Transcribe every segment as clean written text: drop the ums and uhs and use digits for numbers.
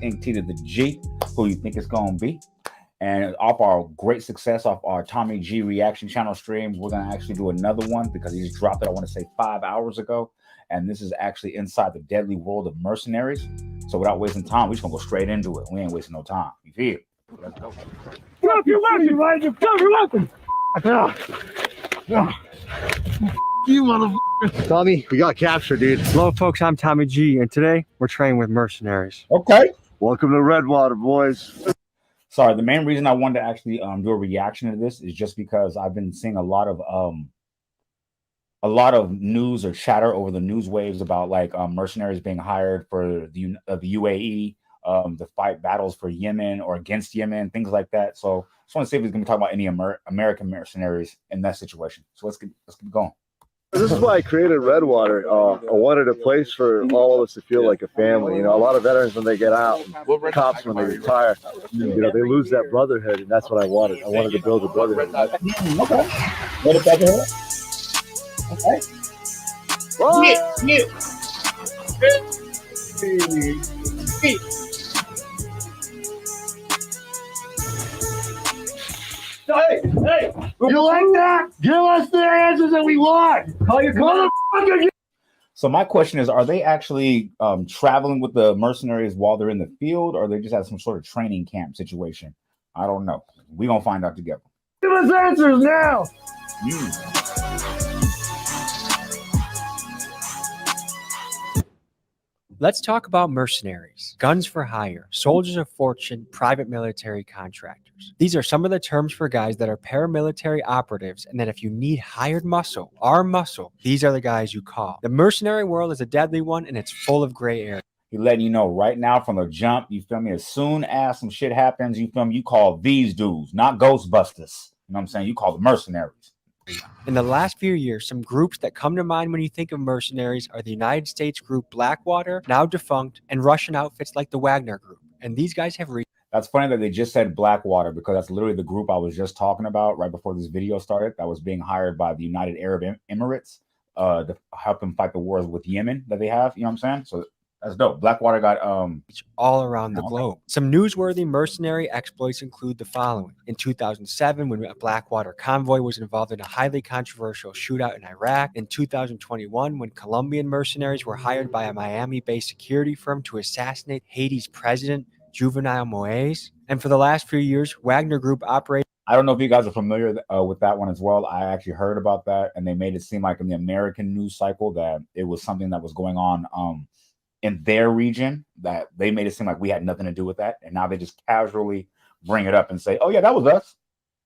Ink T to the G, who you think it's going to be. And off our great success off our Tommy G reaction channel stream, we're going to actually do another one because he just dropped it, I want to say 5 hours ago. And this is actually inside the deadly world of Mercenaries. So without wasting time, we're just going to go straight into it. We ain't wasting no time. You feel? Let's go. Drop your weapon, right? Drop your weapon. You motherfucker. Tommy, we got captured, dude. Hello, folks. I'm Tommy G, and today we're training with Mercenaries. Okay. Welcome to Redwater, boys. Sorry, the main reason I wanted to actually do a reaction to this is just because I've been seeing a lot of news or chatter over the news waves about like mercenaries being hired for the UAE, to fight battles for Yemen or against Yemen, things like that. So I just want to see if he's going to talk about any American mercenaries in that situation. So let's keep going. This is why I created Redwater. I wanted a place for all of us to feel like a family. You know, a lot of veterans when they get out, cops when they retire, you know, they lose that brotherhood, and that's what I wanted. I wanted to build a brotherhood. Okay. What a brotherhood. Okay. Hey, you like that? Give us the answers that we want. Call your motherfucker. So my question is, are they actually traveling with the mercenaries while they're in the field, or they just have some sort of training camp situation? I don't know. We're going to find out together. Give us answers now. Let's talk about mercenaries, guns for hire, soldiers of fortune, private military contractors. These are some of the terms for guys that are paramilitary operatives, and that if you need hired muscle, our muscle, these are the guys you call. The mercenary world is a deadly one, and it's full of gray areas. He's letting you know right now from the jump, you feel me? As soon as some shit happens, you feel me? You call these dudes, not Ghostbusters. You know what I'm saying? You call the mercenaries. In the last few years, some groups that come to mind when you think of mercenaries are the United States group Blackwater, now defunct, and Russian outfits like the Wagner Group. And these guys have That's funny that they just said Blackwater, because that's literally the group I was just talking about right before this video started that was being hired by the United Arab Emirates to help them fight the wars with Yemen that they have. You know what I'm saying? So that's dope. Blackwater got all around the globe. Some newsworthy mercenary exploits include the following. In 2007, when a Blackwater convoy was involved in a highly controversial shootout in Iraq. In 2021, when Colombian mercenaries were hired by a Miami-based security firm to assassinate Haiti's president, Juvenal Moise. And for the last few years, Wagner Group operated. I don't know if you guys are familiar with that one as well. I actually heard about that, and they made it seem like in the American news cycle that it was something that was going on in their region, that they made it seem like we had nothing to do with that. And now they just casually bring it up and say, oh yeah, that was us.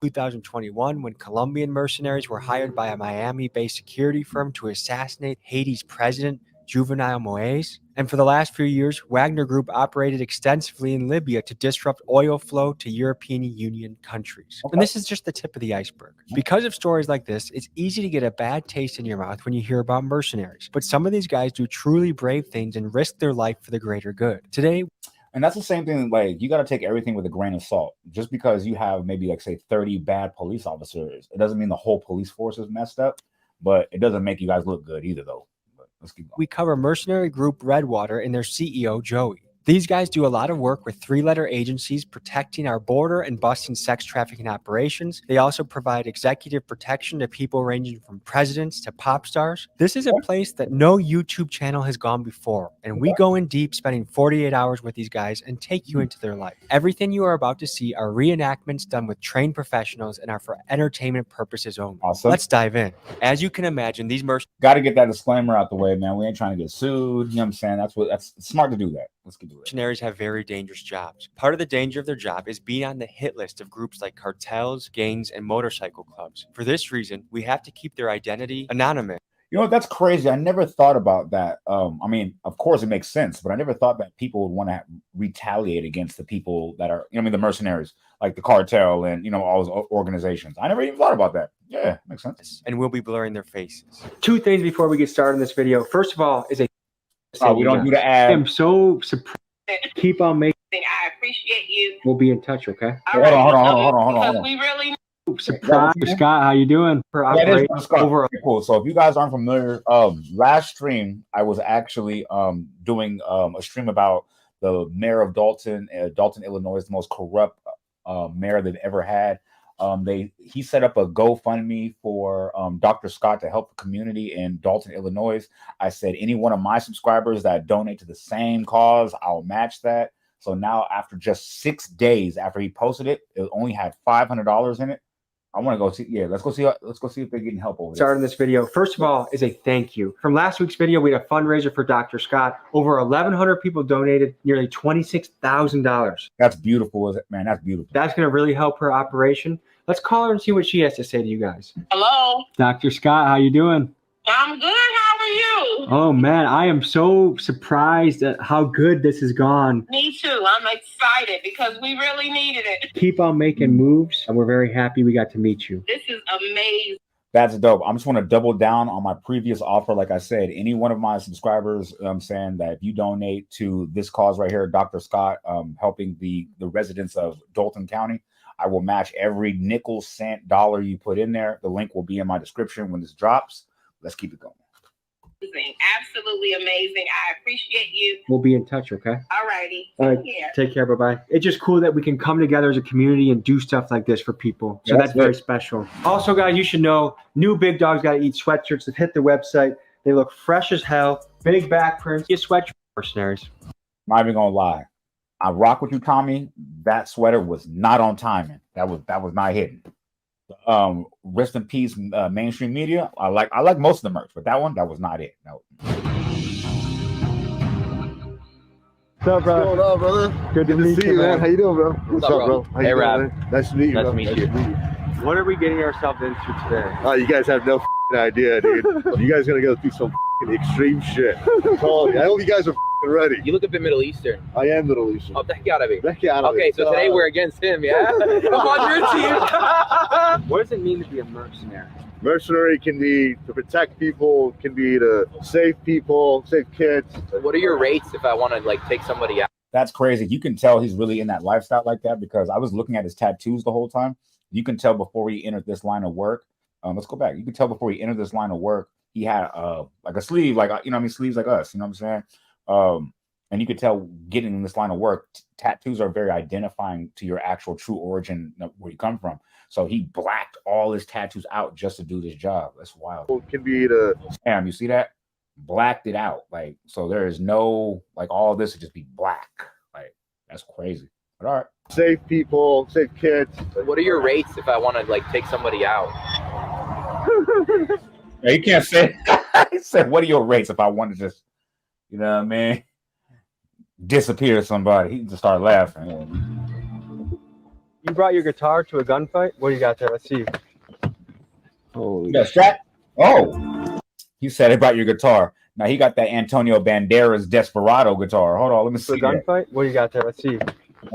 2021, when Colombian mercenaries were hired by a Miami-based security firm to assassinate Haiti's president, Juvenal Moise. And for the last few years, Wagner Group operated extensively in Libya to disrupt oil flow to European Union countries. And this is just the tip of the iceberg. Because of stories like this, it's easy to get a bad taste in your mouth when you hear about mercenaries. But some of these guys do truly brave things and risk their life for the greater good. Today, and that's the same thing, like, you got to take everything with a grain of salt. Just because you have maybe, like, say, 30 bad police officers, it doesn't mean the whole police force is messed up, but it doesn't make you guys look good either, though. Let's keep going. We cover mercenary group Redwater and their CEO, Joey. These guys do a lot of work with three-letter agencies protecting our border and busting sex trafficking operations. They also provide executive protection to people ranging from presidents to pop stars. This is a place that no YouTube channel has gone before, and we go in deep, spending 48 hours with these guys and take you into their life. Everything you are about to see are reenactments done with trained professionals and are for entertainment purposes only. Awesome. Let's dive in. As you can imagine, these got to get that disclaimer out the way, man. We ain't trying to get sued. You know what I'm saying? That's smart to do that. Let's get to it. Mercenaries have very dangerous jobs. Part of the danger of their job is being on the hit list of groups like cartels, gangs, and motorcycle clubs. For this reason, we have to keep their identity anonymous. You know, that's crazy. I never thought about that. I mean, of course it makes sense, but I never thought that people would want to retaliate against the people that are, you know, I mean, the mercenaries, like the cartel and, you know, all those organizations. I never even thought about that. Yeah, makes sense. And we'll be blurring their faces. Two things before we get started in this video. First of all, is a we don't do the ad. I'm so surprised. Keep on making. I appreciate you. We'll be in touch, okay? Hold on. We really surprise. Scott, how you doing? Cool. So if you guys aren't familiar, last stream I was actually doing a stream about the mayor of Dalton, Illinois, is the most corrupt mayor they've ever had. He set up a GoFundMe for Dr. Scott to help the community in Dalton, Illinois. I said any one of my subscribers that donate to the same cause, I'll match that. So now, after just 6 days after he posted it, it only had $500 in it. I want to go see. Yeah, let's go see if they're getting help over there. Starting this video, first of all, is a thank you. From last week's video, we had a fundraiser for Dr. Scott. Over 1,100 people donated nearly $26,000. That's beautiful, man. That's beautiful. That's going to really help her operation. Let's call her and see what she has to say to you guys. Hello. Dr. Scott, how you doing? I'm good. How are you? Oh man, I am so surprised at how good this has gone. Me too. I'm excited because we really needed it. Keep on making moves, and we're very happy we got to meet you. This is amazing. That's dope. I just want to double down on my previous offer. Like I said, any one of my subscribers, I'm saying that if you donate to this cause right here, Dr. Scott, helping the residents of Dalton County, I will match every nickel, cent, dollar you put in there. The link will be in my description when this drops. Let's keep it going. Absolutely amazing. I appreciate you. We'll be in touch, okay? All righty. All right. Take care. Bye-bye. It's just cool that we can come together as a community and do stuff like this for people. So that's very special. Also, guys, you should know, new Big Dogs Gotta Eat sweatshirts that hit the website. They look fresh as hell. Big back prints. Get sweatshirt Mercenaries. Not even gonna lie. I rock with you, Tommy. That sweater was not on timing. That was not hitting. Rest in peace, mainstream media. I like most of the merch, but that was not it. No. What's up, bro? What's going on, brother? Good to meet you, man. How you doing, bro? What's up, bro? How you Rob. doing, man? Nice to meet you, Nice bro. to meet you. What are we getting ourselves into today? Oh, you guys have no idea, dude. You guys gotta go through some extreme shit. I hope you guys are ready. You look a bit Middle Eastern. I am Middle Eastern. Oh, that gotta be. Okay, so today we're against him, yeah? I'm on your team. What does it mean to be a mercenary? Mercenary can be to protect people, can be to save people, save kids. What are your rates if I want to like take somebody out? That's crazy. You can tell he's really in that lifestyle like that because I was looking at his tattoos the whole time. You can tell before he entered this line of work. Let's go back. You can tell before he entered this line of work, he had like a sleeve, like sleeves like us. You know what I'm saying? And you could tell getting in this line of work, tattoos are very identifying to your actual true origin, where you come from. So he blacked all his tattoos out just to do this job. That's wild. It can be to Damn, you see that? Blacked it out. Like, so there is no, like, all this would just be black. Like, that's crazy. But all right. save people, save kids. What are your rates if I want to like take somebody out? Yeah, you can't say. He said, "What are your rates if I want to just, you know what I mean, disappear somebody?" He just started laughing. You brought your guitar to a gunfight? What do you got there? Let's see. Holy You got strapped? Oh, he said he brought your guitar. Now he got that Antonio Banderas Desperado guitar. Hold on, let me To a see. That. gunfight? What do you got there? Let's see.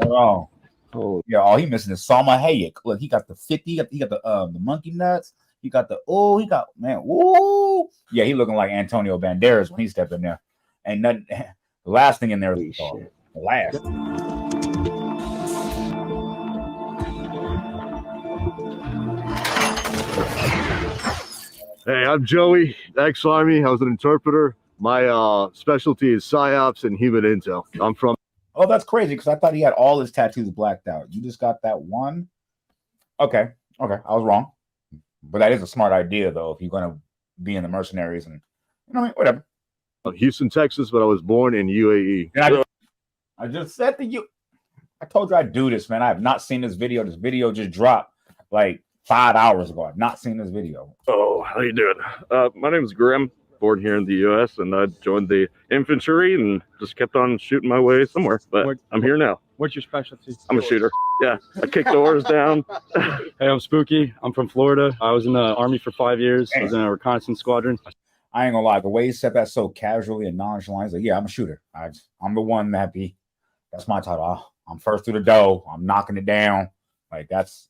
Hold on. Holy. Yeah, all he missing is Salma Hayek. Look, he got the 50. He got the monkey nuts. He got the yeah, he looking like Antonio Banderas when he stepped in there. Ain't nothing. The last thing in there is the guitar. The last. Hey, I'm Joey, ex-Army. I was an interpreter. My specialty is PSYOPs and human intel. I'm from. Oh, that's crazy because I thought he had all his tattoos blacked out. You just got that one. Okay, I was wrong. But that is a smart idea, though, if you're going to be in the mercenaries and, you know what I mean? Whatever. Houston, Texas, but I was born in UAE. I just said to you, I told you I'd do this, man. I have not seen this video. This video just dropped like 5 hours ago. I've not seen this video. Oh, how you doing? My name is Grim, born here in the U.S., and I joined the infantry and just kept on shooting my way somewhere. But I'm here now. What's your specialty? I'm a shooter. Yeah, I kick doors down. Hey, I'm Spooky. I'm from Florida. I was in the Army for 5 years. I was in a reconnaissance squadron. I ain't gonna lie, the way he said that so casually and nonchalant, he's like, yeah, I'm a shooter. I'm the one that's my title. I'm first through the door. I'm knocking it down. Like that's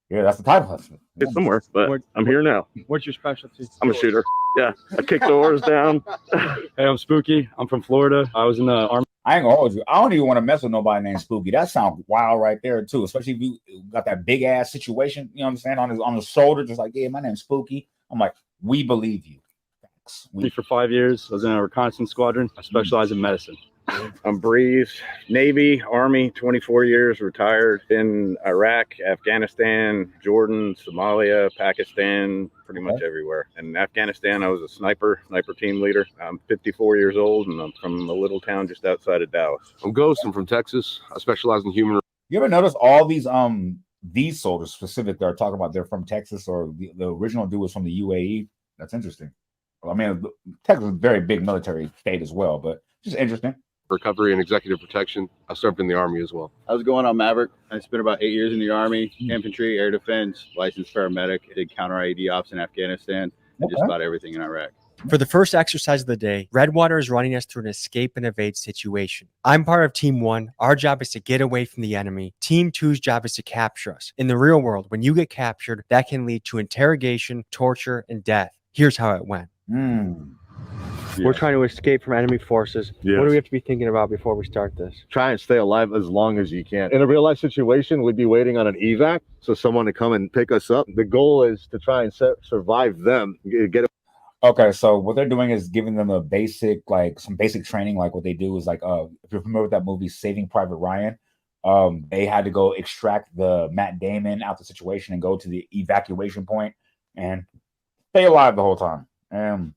the title. It's somewhere, but I'm here now. What's your specialty? I'm a shooter. Yeah, I kick doors down. Hey, I'm Spooky. I'm from Florida. I was in the Army. I ain't gonna hold you. I don't even want to mess with nobody named Spooky. That sounds wild right there too. Especially if you got that big ass situation, you know what I'm saying, on his shoulder, just like, yeah, my name's Spooky. I'm like, we believe you. For 5 years. I was in a reconnaissance squadron. I specialize in medicine. I'm Breeze, Navy, Army, 24 years, retired. Been Iraq, Afghanistan, Jordan, Somalia, Pakistan, pretty much everywhere. In Afghanistan, I was a sniper team leader. I'm 54 years old, and I'm from a little town just outside of Dallas. I'm Ghost. I'm from Texas. I specialize in human. You ever notice all these soldiers specifically are talking about they're from Texas, or the original dude was from the UAE? That's interesting. Well, I mean, Texas is a very big military state as well, but just interesting. Recovery and executive protection. I served in the Army as well. I was going on Maverick. I spent about 8 years in the Army, infantry, air defense, licensed paramedic. I did counter IED ops in Afghanistan, and just about everything in Iraq. For the first exercise of the day, Redwater is running us through an escape and evade situation. I'm part of Team 1. Our job is to get away from the enemy. Team 2's job is to capture us. In the real world, when you get captured, that can lead to interrogation, torture, and death. Here's how it went. We're trying to escape from enemy forces. Yes. What do we have to be thinking about before we start this? Try and stay alive as long as you can. In a real life situation, we'd be waiting on an evac, so someone to come and pick us up. The goal is to try and survive them, get. Okay, so what they're doing is giving them a basic, like some basic training. Like what they do is like, if you're familiar with that movie Saving Private Ryan, they had to go extract the Matt Damon out the situation and go to the evacuation point and stay alive the whole time. And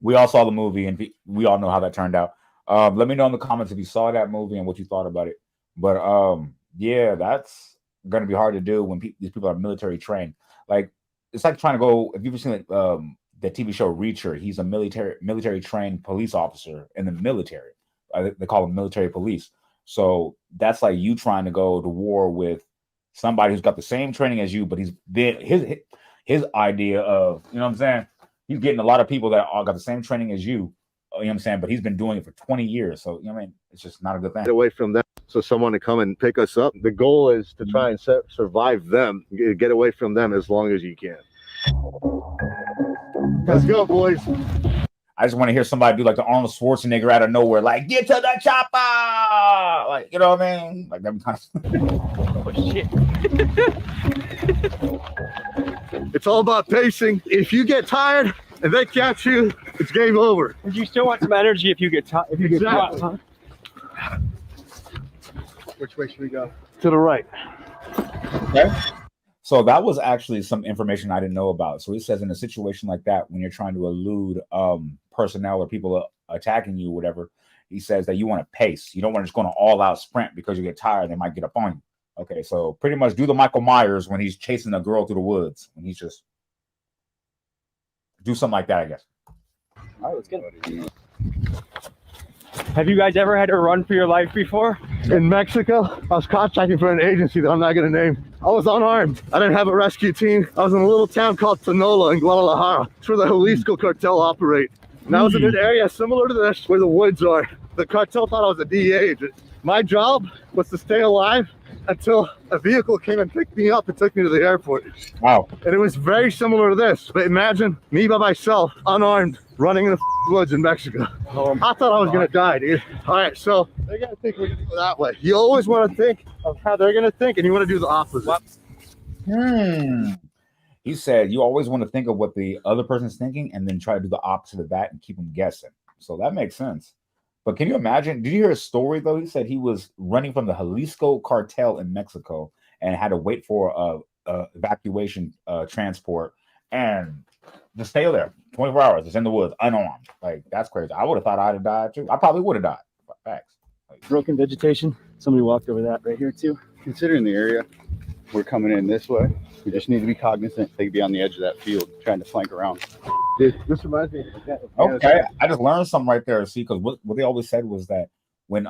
we all saw the movie, and we all know how that turned out. Let me know in the comments if you saw that movie and what you thought about it. But yeah, that's going to be hard to do when these people are military trained. Like it's like trying to go. If you've seen the TV show Reacher, he's a military trained police officer in the military. They call them military police. So that's like you trying to go to war with somebody who's got the same training as you, but he's been his idea of, you know what I'm saying? He's getting a lot of people that all got the same training as you, you know what I'm saying? But he's been doing it for 20 years. So, you know what I mean? It's just not a good thing. Get away from them, so someone to come and pick us up. The goal is to try and survive them, get away from them as long as you can. Let's go, boys. I just want to hear somebody do like the Arnold Schwarzenegger out of nowhere, like, get to the chopper! Like, you know what I mean? Like, that kind of... Oh, shit. It's all about pacing. If you get tired and they catch you, it's game over. But you still want some energy if you get caught, huh? Which way should we go? To the right. Okay. So that was actually some information I didn't know about. So it says in a situation like that, when you're trying to elude personnel or people attacking you, whatever, he says that you want to pace. You don't want to just go on an all-out sprint because you get tired. They might get up on you. Okay, so pretty much do the Michael Myers when he's chasing a girl through the woods. When he's just do something like that, I guess. All right, let's get it. Have you guys ever had to run for your life before? In Mexico, I was contracting for an agency that I'm not going to name. I was unarmed. I didn't have a rescue team. I was in a little town called Tinola in Guadalajara. It's where the Jalisco cartel operate. And I was in an area similar to this where the woods are. The cartel thought I was a DEA agent. My job was to stay alive until a vehicle came and picked me up and took me to the airport. Wow. And it was very similar to this. But imagine me by myself, unarmed, running in the woods in Mexico. I thought I was going to die, dude. All right, so they're going to think we're going to go that way. You always want to think of how they're going to think, and you want to do the opposite. He said you always want to think of what the other person's thinking and then try to do the opposite of that and keep them guessing. So that makes sense. But can you imagine? Did you hear a story, though? He said he was running from the Jalisco cartel in Mexico and had to wait for a evacuation transport and just stay there 24 hours. It's in the woods, unarmed. Like, that's crazy. I would have thought I'd have died, too. I probably would have died. Facts. Like, Broken vegetation. Somebody walked over that right here, too. Considering the area, we're coming in this way. We just need to be cognizant. They could be on the edge of that field trying to flank around. Dude, this reminds me of that. okay, I just learned something right there. See, because what they always said was that when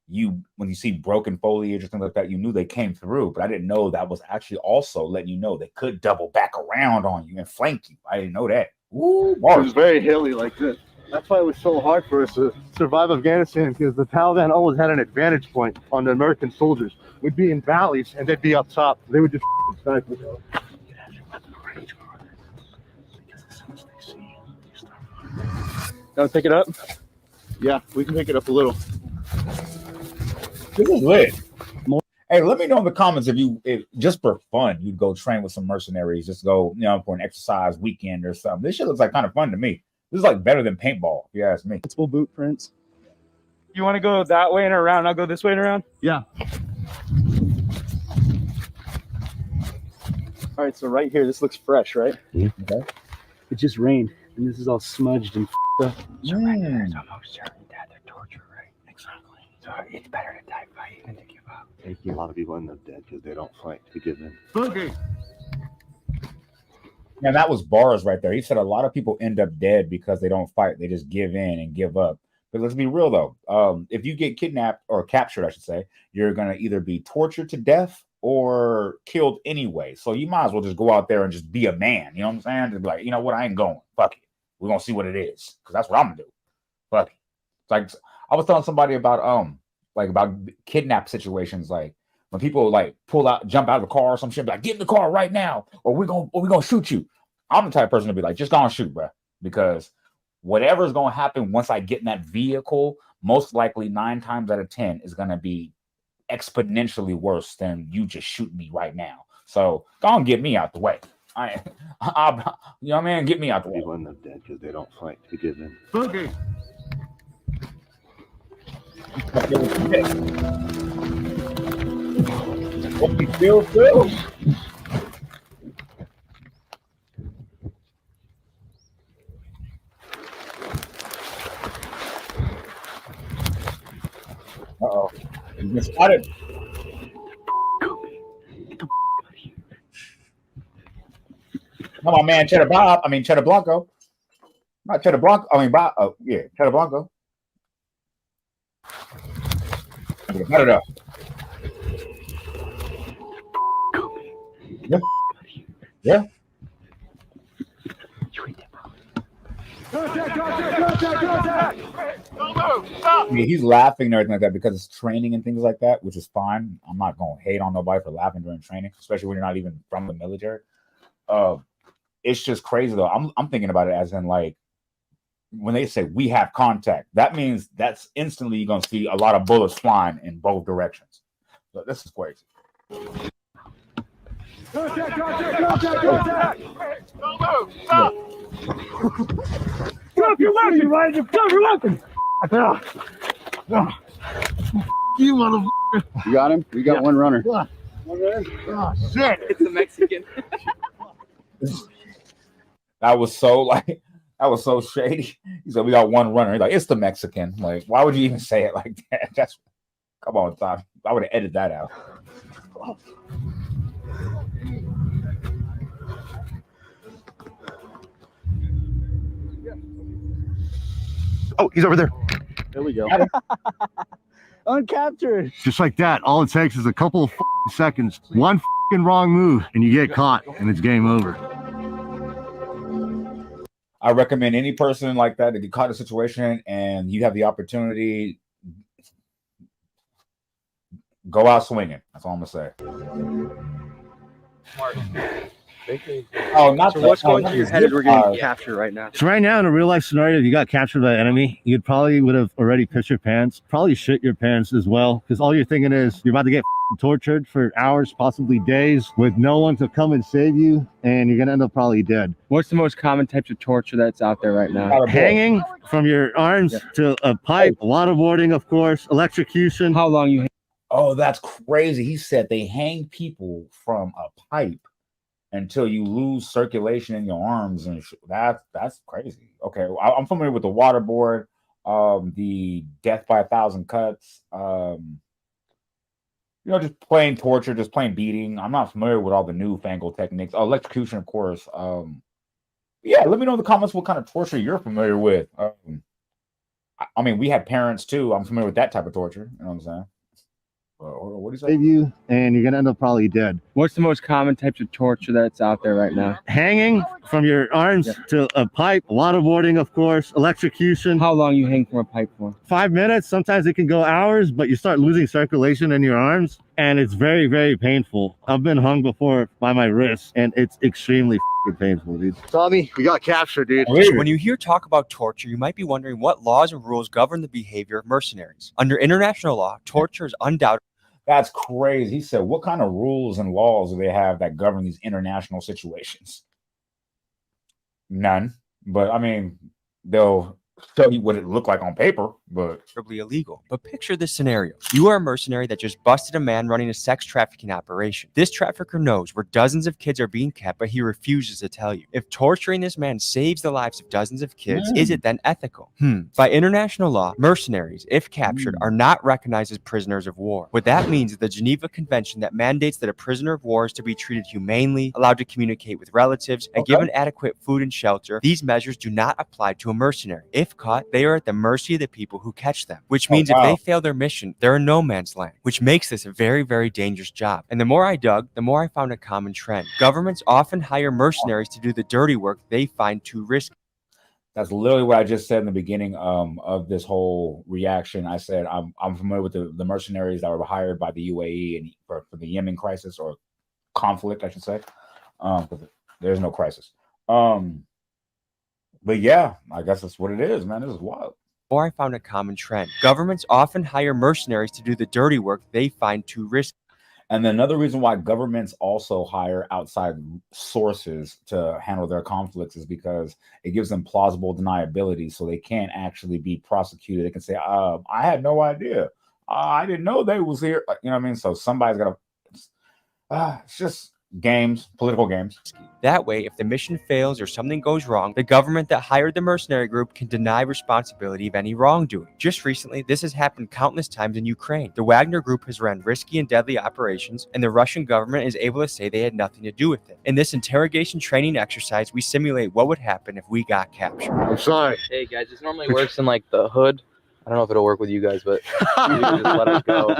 you see broken foliage or things like that, you knew they came through. But I didn't know that was actually also letting you know they could double back around on you and flank you. I didn't know that. Ooh, it was very hilly like this. That's why it was so hard for us to survive Afghanistan, because the Taliban always had an advantage point on the American soldiers. We'd be in valleys and they'd be up top. They would just snipe us. Gotta pick it up? Yeah, we can pick it up a little. This is lit. Hey, let me know in the comments if just for fun you'd go train with some mercenaries, just go, for an exercise weekend or something. This shit looks like kind of fun to me. This is like better than paintball, if you ask me. Multiple boot prints. You want to go that way and around? I'll go this way and around. Yeah. All right, so right here, this looks fresh, right? Okay. It just rained, and this is all smudged and up. So right there is almost certain death or torture, right? Exactly. So it's better to die fighting than to give up. A lot of people end up dead because they don't fight to give in. Okay. Yeah, that was bars right there. He said a lot of people end up dead because they don't fight. They just give in and give up. But let's be real though. If you get kidnapped or captured, I should say, you're gonna either be tortured to death or killed anyway. So you might as well just go out there and just be a man. You know what I'm saying? Just be like, you know what? I ain't going. Fuck it. We're gonna see what it is. Because that's what I'm gonna do. Fuck it. It's like I was telling somebody about kidnap situations, like when people like jump out of the car or some shit, be like, get in the car right now, or we're gonna shoot you. I'm the type of person to be like, just go and shoot, bro. Because whatever's gonna happen once I get in that vehicle, most likely 9 times out of 10 is gonna be exponentially worse than you just shoot me right now. So go and get me out the way. You know what I mean? Get me out the way. People end up dead because they don't fight to give in. Okay. What we feel good. Uh-oh. You just got it. Come on, man. Cheddar Blanco. Not Cheddar Blanco. Yeah, Cheddar Blanco. Cut it up. Yeah. Yeah. Contact! I mean, he's laughing and everything like that because it's training and things like that, which is fine. I'm not going to hate on nobody for laughing during training, especially when you're not even from the military. It's just crazy though. I'm thinking about it as in like when they say we have contact, that means that's instantly you're going to see a lot of bullets flying in both directions. So this is crazy. Contact! Stop! Drop your weapon! Drop your weapon! You motherfucker! You got him? We got one runner. Oh, shit! It's the Mexican. That was so shady. He said we got one runner. He's like, it's the Mexican. Like, why would you even say it like that? That's come on, Tom. I would have edited that out. Oh, he's over there. There we go. Uncaptured. Just like that. All it takes is a couple of seconds. One wrong move, and you get caught, and it's game over. I recommend any person like that to get caught in a situation and you have the opportunity, go out swinging. That's all I'm gonna say. Oh, not so what's going through your head as we're getting captured right now? So right now, in a real life scenario, if you got captured by an enemy, you probably would have already pissed your pants, probably shit your pants as well, because all you're thinking is you're about to get tortured for hours, possibly days, with no one to come and save you, and you're gonna end up probably dead. What's the most common types of torture that's out there right now? Hanging from your arms to a pipe, waterboarding, of course, electrocution. How long you? Oh, that's crazy. He said they hang people from a pipe until you lose circulation in your arms, and that's crazy. Okay, I'm familiar with the waterboard, the death by 1,000 cuts, just plain torture, just plain beating. I'm not familiar with all the newfangled techniques. Electrocution, of course. Yeah, let me know in the comments what kind of torture you're familiar with. I mean, we had parents too. I'm familiar with that type of torture. You know what I'm saying? What do you say? Save you, and you're gonna end up probably dead. What's the most common types of torture that's out there right now? Hanging from your arms to a pipe, waterboarding, of course, electrocution. How long you hang from a pipe for? 5 minutes. Sometimes it can go hours, but you start losing circulation in your arms, and it's very, very painful. I've been hung before by my wrist, and it's extremely painful, dude. Tommy, we got captured, dude. When you hear talk about torture, you might be wondering what laws and rules govern the behavior of mercenaries. Under international law, torture is undoubtedly. That's crazy. He said, what kind of rules and laws do they have that govern these international situations? None. But I mean, they'll tell you what it looked like on paper. but illegal. But picture this scenario. You are a mercenary that just busted a man running a sex trafficking operation. This trafficker knows where dozens of kids are being kept, but he refuses to tell you. If torturing this man saves the lives of dozens of kids, is it then ethical? By international law, mercenaries, if captured, are not recognized as prisoners of war. What that means is the Geneva Convention that mandates that a prisoner of war is to be treated humanely, allowed to communicate with relatives, and given adequate food and shelter. These measures do not apply to a mercenary. If caught, they are at the mercy of the people who catch them, which means if they fail their mission, they're in no man's land, which makes this a very, very dangerous job. And the more I dug, the more I found a common trend. Governments often hire mercenaries to do the dirty work they find too risky. That's literally what I just said in the beginning of this whole reaction. I said I'm familiar with the mercenaries that were hired by the UAE and for the Yemen crisis, or conflict, I should say. There's no crisis. But yeah, I guess that's what it is, man. This is wild. Or I found a common trend. Governments often hire mercenaries to do the dirty work they find too risky. And then another reason why governments also hire outside sources to handle their conflicts is because it gives them plausible deniability, so they can't actually be prosecuted. They can say, I had no idea. I didn't know they was here. You know what I mean? So somebody's got to... it's just games, political games. That way, if the mission fails or something goes wrong, the government that hired the mercenary group can deny responsibility of any wrongdoing. Just recently, this has happened countless times in Ukraine. The Wagner group has run risky and deadly operations, and the Russian government is able to say they had nothing to do with it. In this interrogation training exercise, we simulate what would happen if we got captured. I'm sorry. Hey guys, this normally works in like the hood. I don't know if it'll work with you guys, but you can just let us go.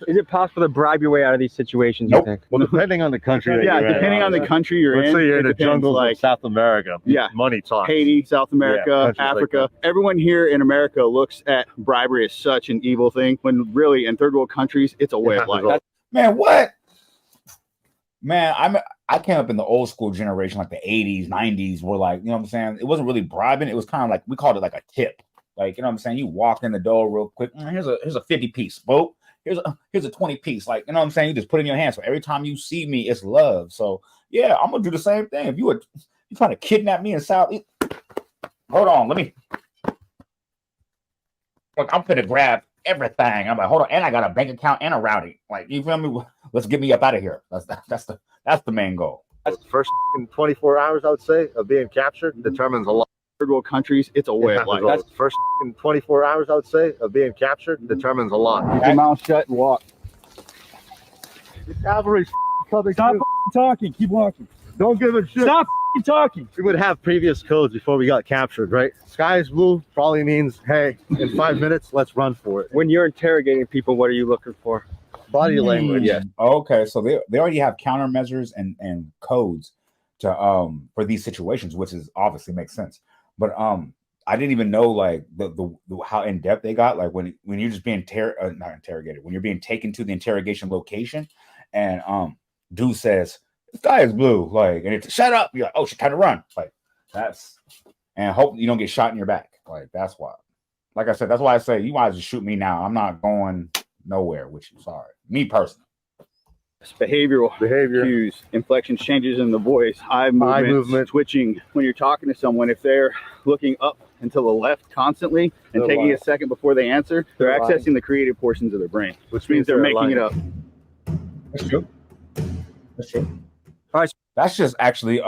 Is it possible to bribe your way out of these situations, you think? Well, depending on the country. Yeah, depending on the country you're in. Let's say you're in the jungle like of South America. Yeah. Money talks. Haiti, South America, Yeah, Africa. like Everyone here in America looks at bribery as such an evil thing, when really in third world countries, it's a way of life. Man, what? Man, I came up in the old school generation, like the 80s, 90s, where, like, you know what I'm saying? It wasn't really bribing. It was kind of like, we called it like a tip. Like, you know what I'm saying? You walk in the door real quick. Here's a 50 piece, bro. Here's a 20 piece. Like, you know what I'm saying? You just put it in your hand. So every time you see me, it's love. So yeah, I'm gonna do the same thing. If you trying to kidnap me in South, hold on, let me. Look, I'm finna grab everything. I'm like, hold on, and I got a bank account and a routing. Like, you feel me? Let's get me up out of here. That's the main goal. That's the first 24 hours, I would say, of being captured determines a lot. Third world countries, it's a way of life. That's the first 24 hours, I would say, of being captured determines a lot. Keep your mouth shut and walk. The cavalry's coming. Stop talking. Keep walking. Don't give a shit. Stop talking. We would have previous codes before we got captured, right? Sky is blue probably means, hey, in 5 minutes, let's run for it. When you're interrogating people, what are you looking for? Body language. Yeah. Okay, so they already have countermeasures and codes to for these situations, which is obviously makes sense. But I didn't even know like the how in depth they got. Like when you're just being not interrogated, when you're being taken to the interrogation location, and dude says the sky is blue, like, and it's shut up. You're like, oh, she tried to run. Like that's, and hope you don't get shot in your back. Like that's why. Like I said, that's why I say you might as well shoot me now. I'm not going nowhere with you. Sorry, me personally. Behavior cues, inflection changes in the voice, eye movement, twitching. When you're talking to someone, if they're looking up and to the left constantly and taking a second before they answer, they're accessing the creative portions of their brain, which means they're making it up. That's true. That's true. All right, that's just actually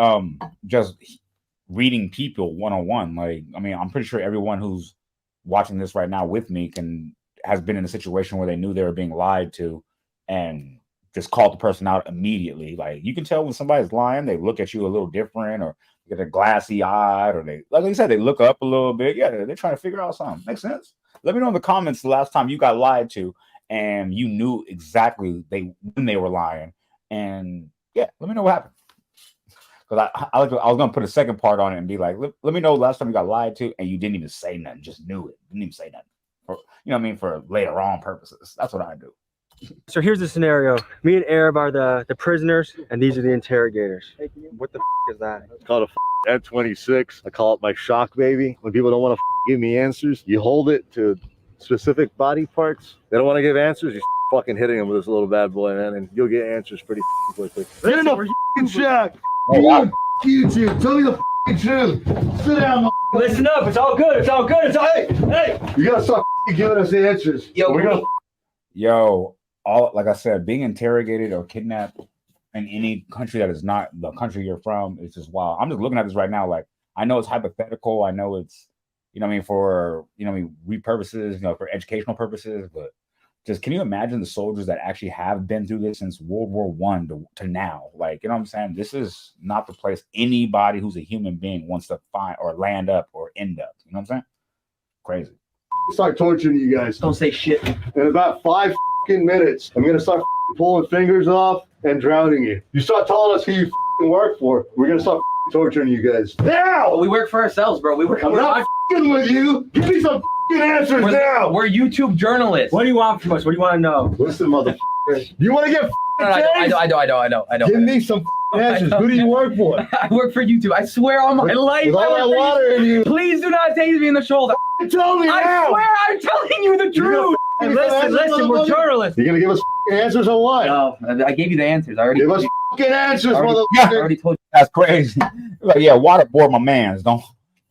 just reading people one-on-one. Like, I mean, I'm pretty sure everyone who's watching this right now with me has been in a situation where they knew they were being lied to and just called the person out immediately. Like, you can tell when somebody's lying, they look at you a little different, or get a glassy eyed, or they, like I said, they look up a little bit. Yeah, they're trying to figure out something. Makes sense. Let me know in the comments the last time you got lied to and you knew exactly when they were lying. And yeah, let me know what happened. Because I was gonna put a second part on it and be like, let me know the last time you got lied to and you didn't even say nothing, just knew it. Didn't even say nothing. For, you know what I mean? For later on purposes. That's what I do. So here's the scenario. Me and Arab are the prisoners, and these are the interrogators. What the is that? It's called a F-26. I call it my shock baby. When people don't want to give me answers, you hold it to specific body parts. They don't want to give answers, you fucking hitting them with this little bad boy, man, and you'll get answers pretty quickly. Get in the shock. Oh, wow. You two, tell me the truth. Sit down, Listen up. It's all good. It's all good. It's all. Hey. You gotta stop giving us the answers. Yo, all like I said, being interrogated or kidnapped in any country that is not the country you're from is just wild. I'm just looking at this right now. Like, I know it's hypothetical. I know it's, you know what I mean, for, you know what I mean, repurposes, you know, for educational purposes, but just, can you imagine the soldiers that actually have been through this since World War I to now? Like, you know what I'm saying? This is not the place anybody who's a human being wants to find or land up or end up. You know what I'm saying? Crazy. Start torturing you guys. Don't say shit. In about 5 minutes, I'm gonna start pulling fingers off and drowning you. You start telling us who you work for, we're gonna start torturing you guys. Now! Well, we work for ourselves, bro. I'm not with you. Give me some answers now. We're YouTube journalists. What do you want from us? What do you want to know? Listen, motherfucker. You want to get I don't. Give me some answers. Who do you work for? I work for YouTube. I swear on my life. With all that water in you. Please do not tase me in the shoulder. Tell me now. I swear I'm telling you the truth. Hey, listen, we're journalists. You gonna give us answers or what? No, I gave you the answers. I already give us answers, motherfucker. I already told you. That's crazy. Like, yeah, waterboard my mans. Don't.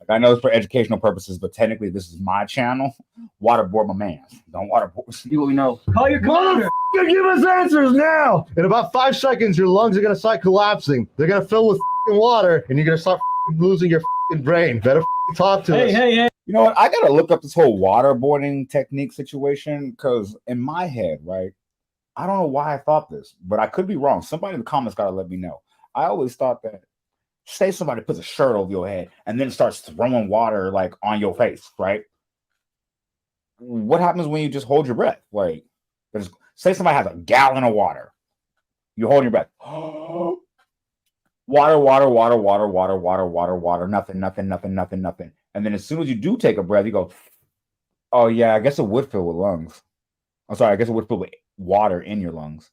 I know it's for educational purposes, but technically this is my channel. Waterboard my man. Don't waterboard. See what we know. Call your commander. Give us answers now. In about 5 seconds, your lungs are gonna start collapsing. They're gonna fill with water, and you're gonna start losing your brain. Better talk to us. Hey. You know what? I gotta look up this whole waterboarding technique situation because in my head, right? I don't know why I thought this, but I could be wrong. Somebody in the comments gotta let me know. I always thought that. Say somebody puts a shirt over your head and then starts throwing water like on your face, right? What happens when you just hold your breath? Like, say somebody has a gallon of water. You hold your breath. Water. Nothing. And then as soon as you do take a breath, you go, oh yeah, I guess it would fill with lungs. I'm sorry, I guess it would fill with water in your lungs.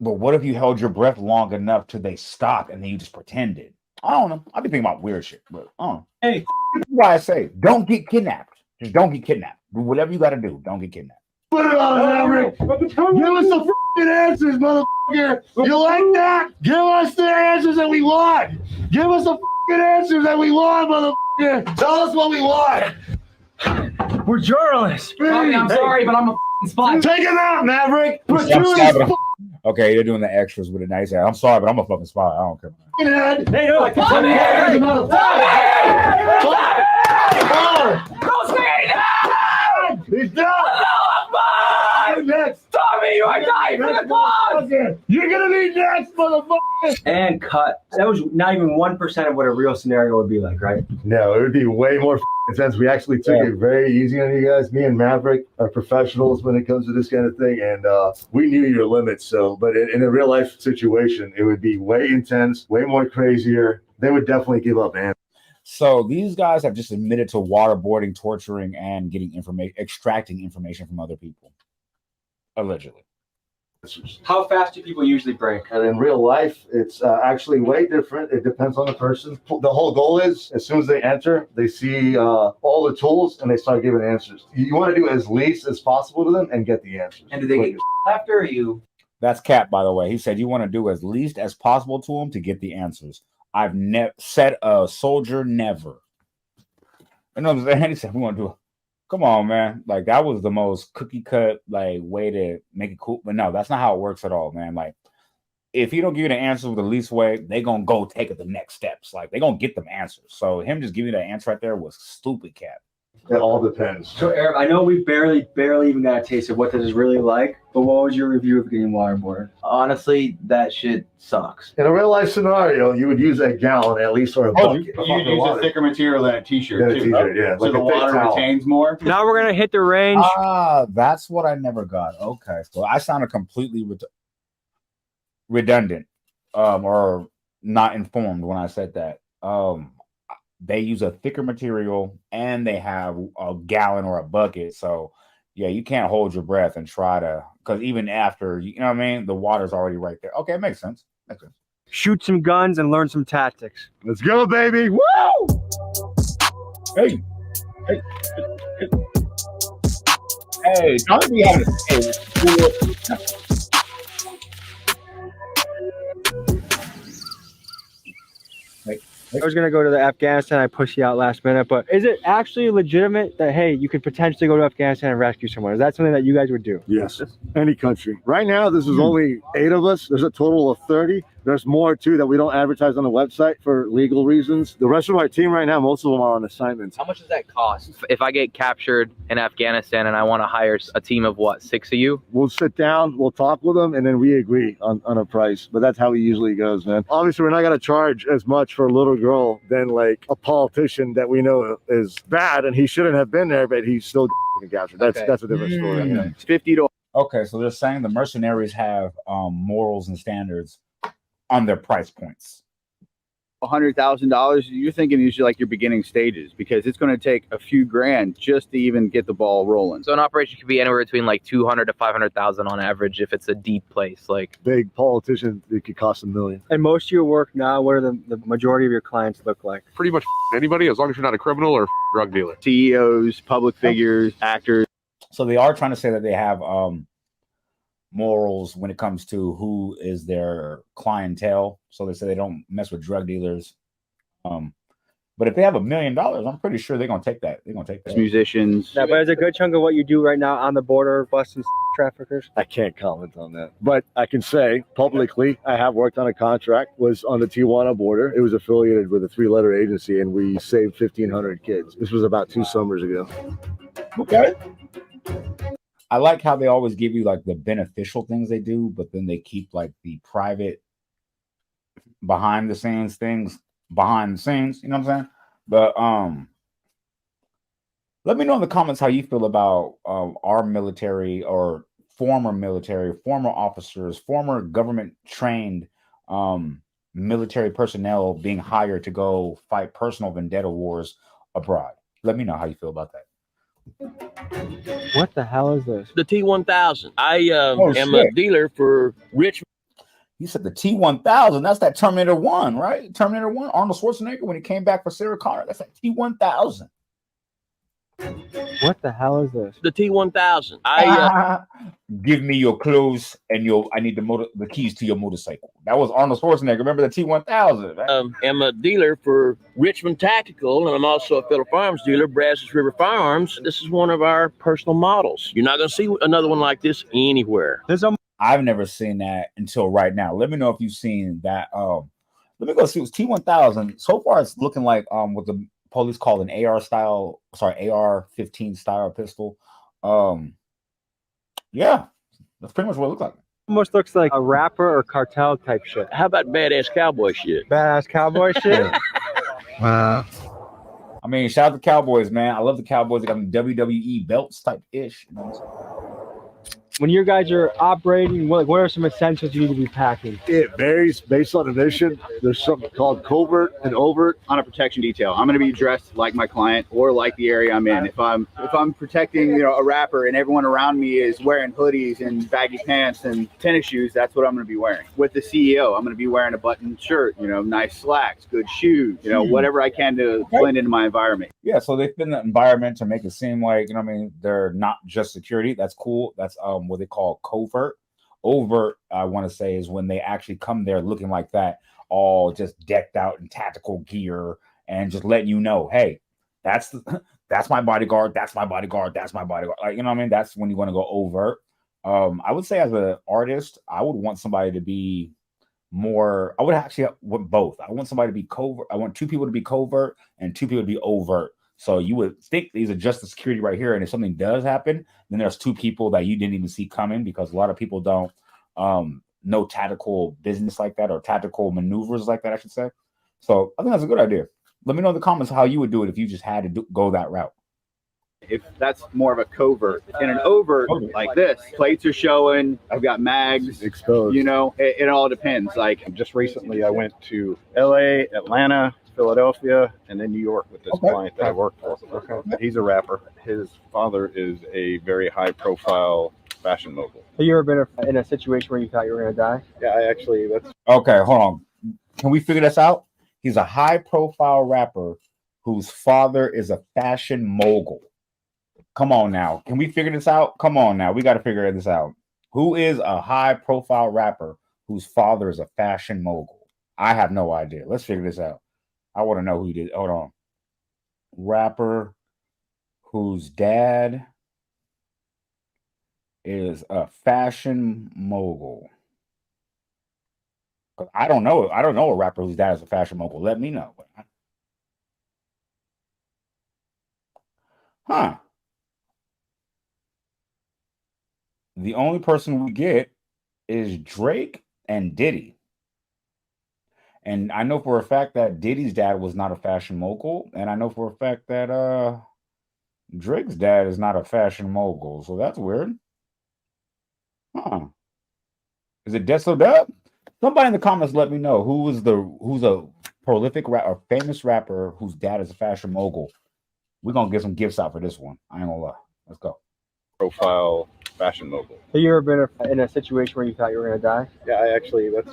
But what if you held your breath long enough till they stop and then you just pretended? I don't know. I've been thinking about weird shit, but I don't know. Hey, that's why I say don't get kidnapped. Just don't get kidnapped. Do whatever you got to do. Don't get kidnapped. Put it on, Maverick. Give us the answers, motherfucker. You like that? Give us the answers that we want. Give us the answers that we want, motherfucker. Tell us what we want. We're journalists. I'm sorry, but I'm a spy. Take him out, Maverick. Okay, they're doing the extras with it. Nice. I'm sorry, but I'm a fucking spy. I don't care. Hey, no, I come here. Don't say that! He's done. You're next. Tommy, you are dying for the cause. You're gonna be next, motherfucker. And cut. That was not even 1% of what a real scenario would be like, right? No, it would be way more intense. We actually took it very easy on you guys. Me and Maverick are professionals when it comes to this kind of thing, and we knew your limits. So, but in a real life situation, it would be way intense, way more crazier. They would definitely give up, man. So these guys have just admitted to waterboarding, torturing, and getting information, extracting information from other people, allegedly. How fast do people usually break? And in real life, it's actually way different. It depends on the person. The whole goal is, as soon as they enter, they see all the tools and they start giving answers. You want to do as least as possible to them and get the answers. And do they get after you? That's Cap, by the way. He said you want to do as least as possible to them to get the answers. I've said a soldier never. You know what I'm saying? He said we want to do it. Come on, man. Like, that was the most cookie cut, like, way to make it cool. But no, that's not how it works at all, man. Like, if you don't give you the answers the least way, they gonna go take it the next steps. Like, they gonna get them answers. So him just giving you that answer right there was stupid, Cap. It all depends. So, Arab, I know we barely even got a taste of what this is really like, but what was your review of getting waterboarded? Honestly, that shit sucks. In a real life scenario, you would use a gallon at least or a bucket. You use a thicker material than a t-shirt. Yeah. So the water retains more. Now we're gonna hit the range. That's what I never got. Okay, so I sounded completely redundant, or not informed when I said that. They use a thicker material and they have a gallon or a bucket. So yeah, you can't hold your breath and try to, because even after, you know what I mean? The water's already right there. Okay, it makes sense. Shoot some guns and learn some tactics. Let's go, baby. Woo! Hey, don't be having to I was gonna go to the Afghanistan. I pushed you out last minute, but is it actually legitimate that, hey, you could potentially go to Afghanistan and rescue someone? Is that something that you guys would do? Yes, any country. Right now, this is only 8 of us. There's a total of 30. There's more too that we don't advertise on the website for legal reasons. The rest of our team right now, most of them are on assignments. How much does that cost? If I get captured in Afghanistan and I want to hire a team of what, 6 of you? We'll sit down, we'll talk with them, and then we agree on a price. But that's how it usually goes, man. Obviously, we're not going to charge as much for a little girl than like a politician that we know is bad and he shouldn't have been there, but he's still captured. That's a different story. Yeah. It's 50 to. Okay, so they're saying the mercenaries have morals and standards on their price points. $100,000. You're thinking these are like your beginning stages because it's going to take a few grand just to even get the ball rolling. So an operation could be anywhere between like 200 to 500,000 on average if it's a deep place. Like big politician, it could cost $1 million. And most of your work now, what are the majority of your clients look like? Pretty much anybody, as long as you're not a criminal or drug dealer. CEOs, public figures, actors. So they are trying to say that they have morals when it comes to who is their clientele. So they say they don't mess with drug dealers. But if they have $1 million, I'm pretty sure they're gonna take that. They're gonna take that. Musicians. Yeah, but it's a good chunk of what you do right now on the border, busting traffickers. I can't comment on that, but I can say publicly I have worked on a contract, was on the Tijuana border. It was affiliated with a 3-letter agency, and we saved 1,500 kids. This was about 2 summers ago. Okay. I like how they always give you like the beneficial things they do, but then they keep like the private behind the scenes things behind the scenes, you know what I'm saying? But let me know in the comments how you feel about our military or former military, former officers, former government trained military personnel being hired to go fight personal vendetta wars abroad. Let me know how you feel about that. What the hell is this? The T1000. I am a dealer for Richmond. You said the T1000. That's that Terminator 1, right? Terminator 1, Arnold Schwarzenegger when he came back for Sarah Connor. That's that T1000. What the hell is this? The T1000. I give me your clothes and I need the keys to your motorcycle. That was Arnold Schwarzenegger. Remember the T1000? Right? am a dealer for Richmond Tactical, and I'm also a fellow firearms dealer, Brazos River Firearms. This is one of our personal models. You're not going to see another one like this anywhere. I've never seen that until right now. Let me know if you've seen that. Let me go see. It was T1000. So far, it's looking like what the police call an AR-15 style pistol. Yeah, that's pretty much what it looks like. Almost looks like a rapper or cartel type shit. How about badass cowboy shit? Badass cowboy shit? Wow. I mean, shout out to Cowboys, man. I love the Cowboys. They got them WWE belts type ish. You know? When you guys are operating, what are some essentials you need to be packing? It varies based on the mission. There's something called covert and overt. On a protection detail, I'm going to be dressed like my client or like the area I'm in. If I'm protecting, a rapper and everyone around me is wearing hoodies and baggy pants and tennis shoes, that's what I'm going to be wearing. With the CEO, I'm going to be wearing a button shirt, nice slacks, good shoes, whatever I can to blend into my environment. Yeah, so they fit in the environment to make it seem like, they're not just security. That's cool. That's what they call covert. Overt, I want to say, is when they actually come there looking like that, all just decked out in tactical gear and just letting you know, hey, that's my bodyguard, that's my bodyguard, that's my bodyguard. Like, that's when you want to go overt. I would say as an artist, I would want somebody to be more, I would actually want both. I want somebody to be covert. I want 2 people to be covert and 2 people to be overt. So you would think these are just the security right here. And if something does happen, then there's 2 people that you didn't even see coming, because a lot of people don't know tactical business like that, or tactical maneuvers like that, I should say. So I think that's a good idea. Let me know in the comments how you would do it if you just had to go that route. If that's more of a covert. In an overt like this, plates are showing, I've got mags exposed. It all depends. Like Just recently, I went to LA, Atlanta, Philadelphia, and then New York with this client that I work for. Okay. He's a rapper. His father is a very high-profile fashion mogul. Have you ever been in a situation where you thought you were going to die? Yeah, that's... Okay, hold on. Can we figure this out? He's a high-profile rapper whose father is a fashion mogul. Come on now. Can we figure this out? Come on now. We got to figure this out. Who is a high-profile rapper whose father is a fashion mogul? I have no idea. Let's figure this out. I want to know who he did. Hold on. Rapper whose dad is a fashion mogul. I don't know. I don't know a rapper whose dad is a fashion mogul. Let me know. Huh. The only person we get is Drake and Diddy. And I know for a fact that Diddy's dad was not a fashion mogul. And I know for a fact that Drake's dad is not a fashion mogul. So that's weird. Huh. Is it Deso Dub? Somebody in the comments let me know who's a prolific or famous rapper whose dad is a fashion mogul. We're gonna get some gifts out for this one. I ain't gonna lie. Let's go. Profile fashion mogul. Have you ever been in a situation where you thought you were gonna die? Yeah, that's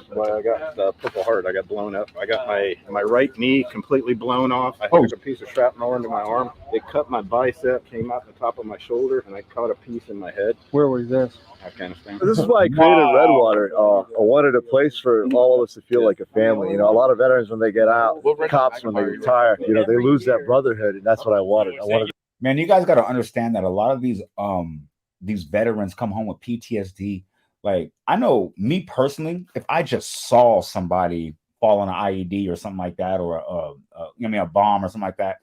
why I got the Purple Heart. I got blown up. I got my right knee completely blown off. I took a piece of shrapnel into my arm. It cut my bicep, came out the top of my shoulder, and I caught a piece in my head. Where was this? Afghanistan. This is why I created Redwater. I wanted a place for all of us to feel like a family. You know, a lot of veterans when they get out, cops when they retire, you know, they lose that brotherhood, and that's what I wanted. Man, you guys got to understand that a lot of these veterans come home with PTSD. Like, I know me personally, if I just saw somebody fall on an IED or something like that, or a bomb or something like that,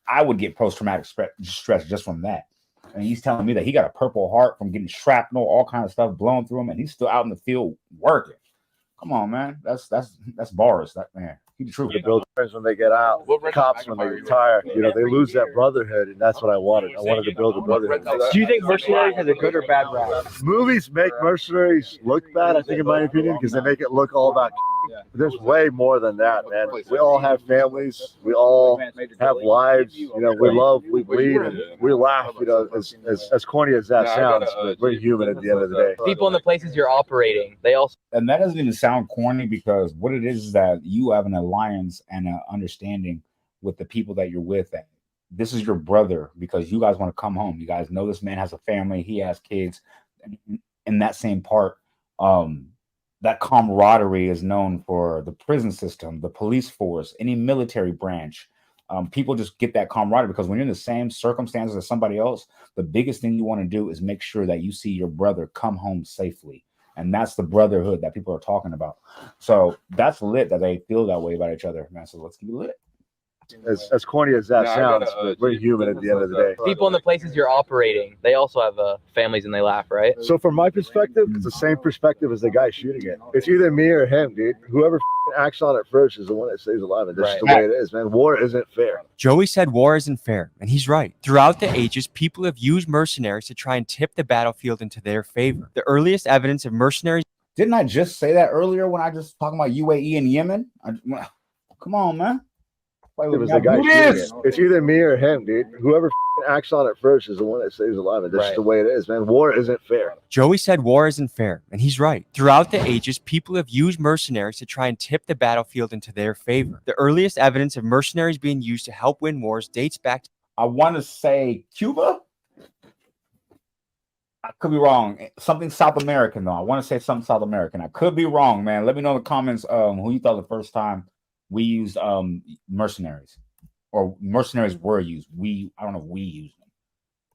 I would get post-traumatic stress just from that. And he's telling me that he got a Purple Heart from getting shrapnel, all kind of stuff blown through him, and he's still out in the field working. Come on, man. That's bars. That man. He's the truth. The build friends when they get out, cops when they retire, you know, they lose that brotherhood, and that's what I wanted. I wanted to build a brotherhood. Do you think Mercenaries has a good or bad rap? Movies make Mercenaries look bad, I think, in my opinion, because they make it look all about. There's way more than that, man. We all have families. We all have lives. You know, we love, we bleed, and we laugh. You know, as corny as that sounds, but we're human at the end of the day. People in the places you're operating, they also. And that doesn't even sound corny, because what it is that you have an alliance and an understanding with the people that you're with. That this is your brother, because you guys want to come home. You guys know this man has a family. He has kids. And in that same part, that camaraderie is known for the prison system, the police force, any military branch. People just get that camaraderie because when you're in the same circumstances as somebody else, the biggest thing you want to do is make sure that you see your brother come home safely. And that's the brotherhood that people are talking about. So that's lit that they feel that way about each other, man. So let's keep it lit. As corny as that sounds, but we're human at the end of the day. People in the places you're operating, they also have families and they laugh, right? So from my perspective, it's the same perspective as the guy shooting it. It's either me or him, dude. Whoever acts on it first is the one that stays alive, and that's just the way it is, man. War isn't fair. Joey said war isn't fair, and he's right. Throughout the ages, people have used mercenaries to try and tip the battlefield into their favor. The earliest evidence of mercenaries. Didn't I just say that earlier when I just talking about UAE and Yemen? Come on, man. It was the guy shooting it. It's either me or him, dude. Whoever acts on it first is the one that stays alive, and that's just the way it is, man. War isn't fair. Joey said war isn't fair, and he's right. Throughout the ages, people have used mercenaries to try and tip the battlefield into their favor. The earliest evidence of mercenaries being used to help win wars dates back to, I want to say, Cuba. I could be wrong. Something South American, though. I want to say something South American. I could be wrong, man. Let me know in the comments who you thought the first time we used mercenaries, or mercenaries were used. I don't know if we used them.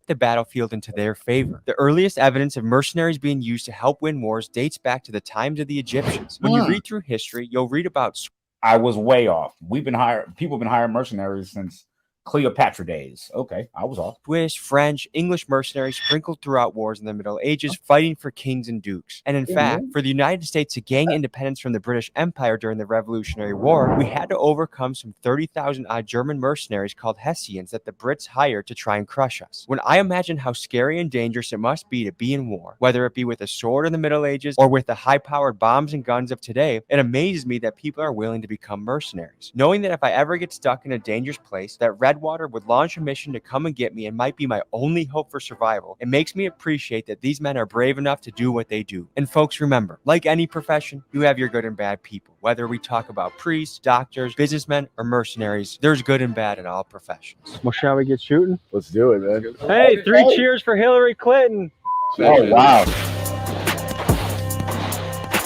The battlefield into their favor. The earliest evidence of mercenaries being used to help win wars dates back to the times of the Egyptians. When you read through history, you'll read about. I was way off. People have been hiring mercenaries since Cleopatra days. Okay, I was off. Swiss, French, English mercenaries sprinkled throughout wars in the Middle Ages, fighting for kings and dukes. And in fact, for the United States to gain independence from the British Empire during the Revolutionary War, we had to overcome some 30,000 odd German mercenaries called Hessians that the Brits hired to try and crush us. When I imagine how scary and dangerous it must be to be in war, whether it be with a sword in the Middle Ages or with the high-powered bombs and guns of today, it amazes me that people are willing to become mercenaries. Knowing that if I ever get stuck in a dangerous place, that Redwater would launch a mission to come and get me and might be my only hope for survival. It makes me appreciate that these men are brave enough to do what they do. And folks, remember, like any profession, you have your good and bad people. Whether we talk about priests, doctors, businessmen, or mercenaries, there's good and bad in all professions. Well, shall we get shooting? Let's do it, man. Hey, 3 cheers for Hillary Clinton. Oh, wow.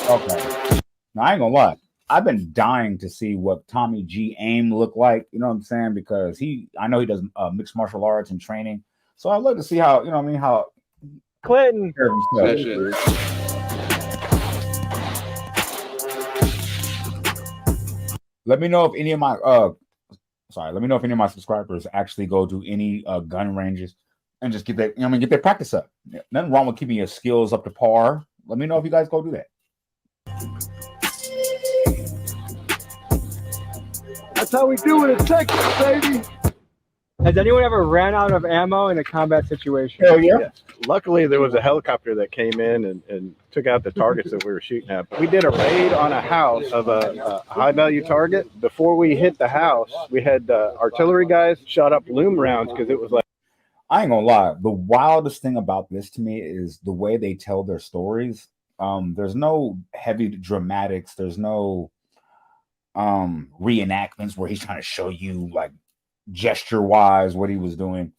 Okay. Now, I ain't gonna lie. I've been dying to see what Tommy G aim look like. You know what I'm saying? Because I know he does mixed martial arts and training. So I'd love to see how, you know what I mean, how Clinton. Let me know if any of my let me know if any of my subscribers actually go to any gun ranges and just get that, get their practice up. Nothing wrong with keeping your skills up to par. Let me know if you guys go do that. That's how we do it in Texas, baby. Has anyone ever ran out of ammo in a combat situation? Hell yeah. Yes. Luckily, there was a helicopter that came in and took out the targets that we were shooting at. We did a raid on a house of a high-value target. Before we hit the house, we had artillery guys shot up loom rounds because it was like. I ain't gonna lie. The wildest thing about this to me is the way they tell their stories. There's no heavy dramatics. There's no reenactments where he's trying to show you like gesture-wise what he was doing.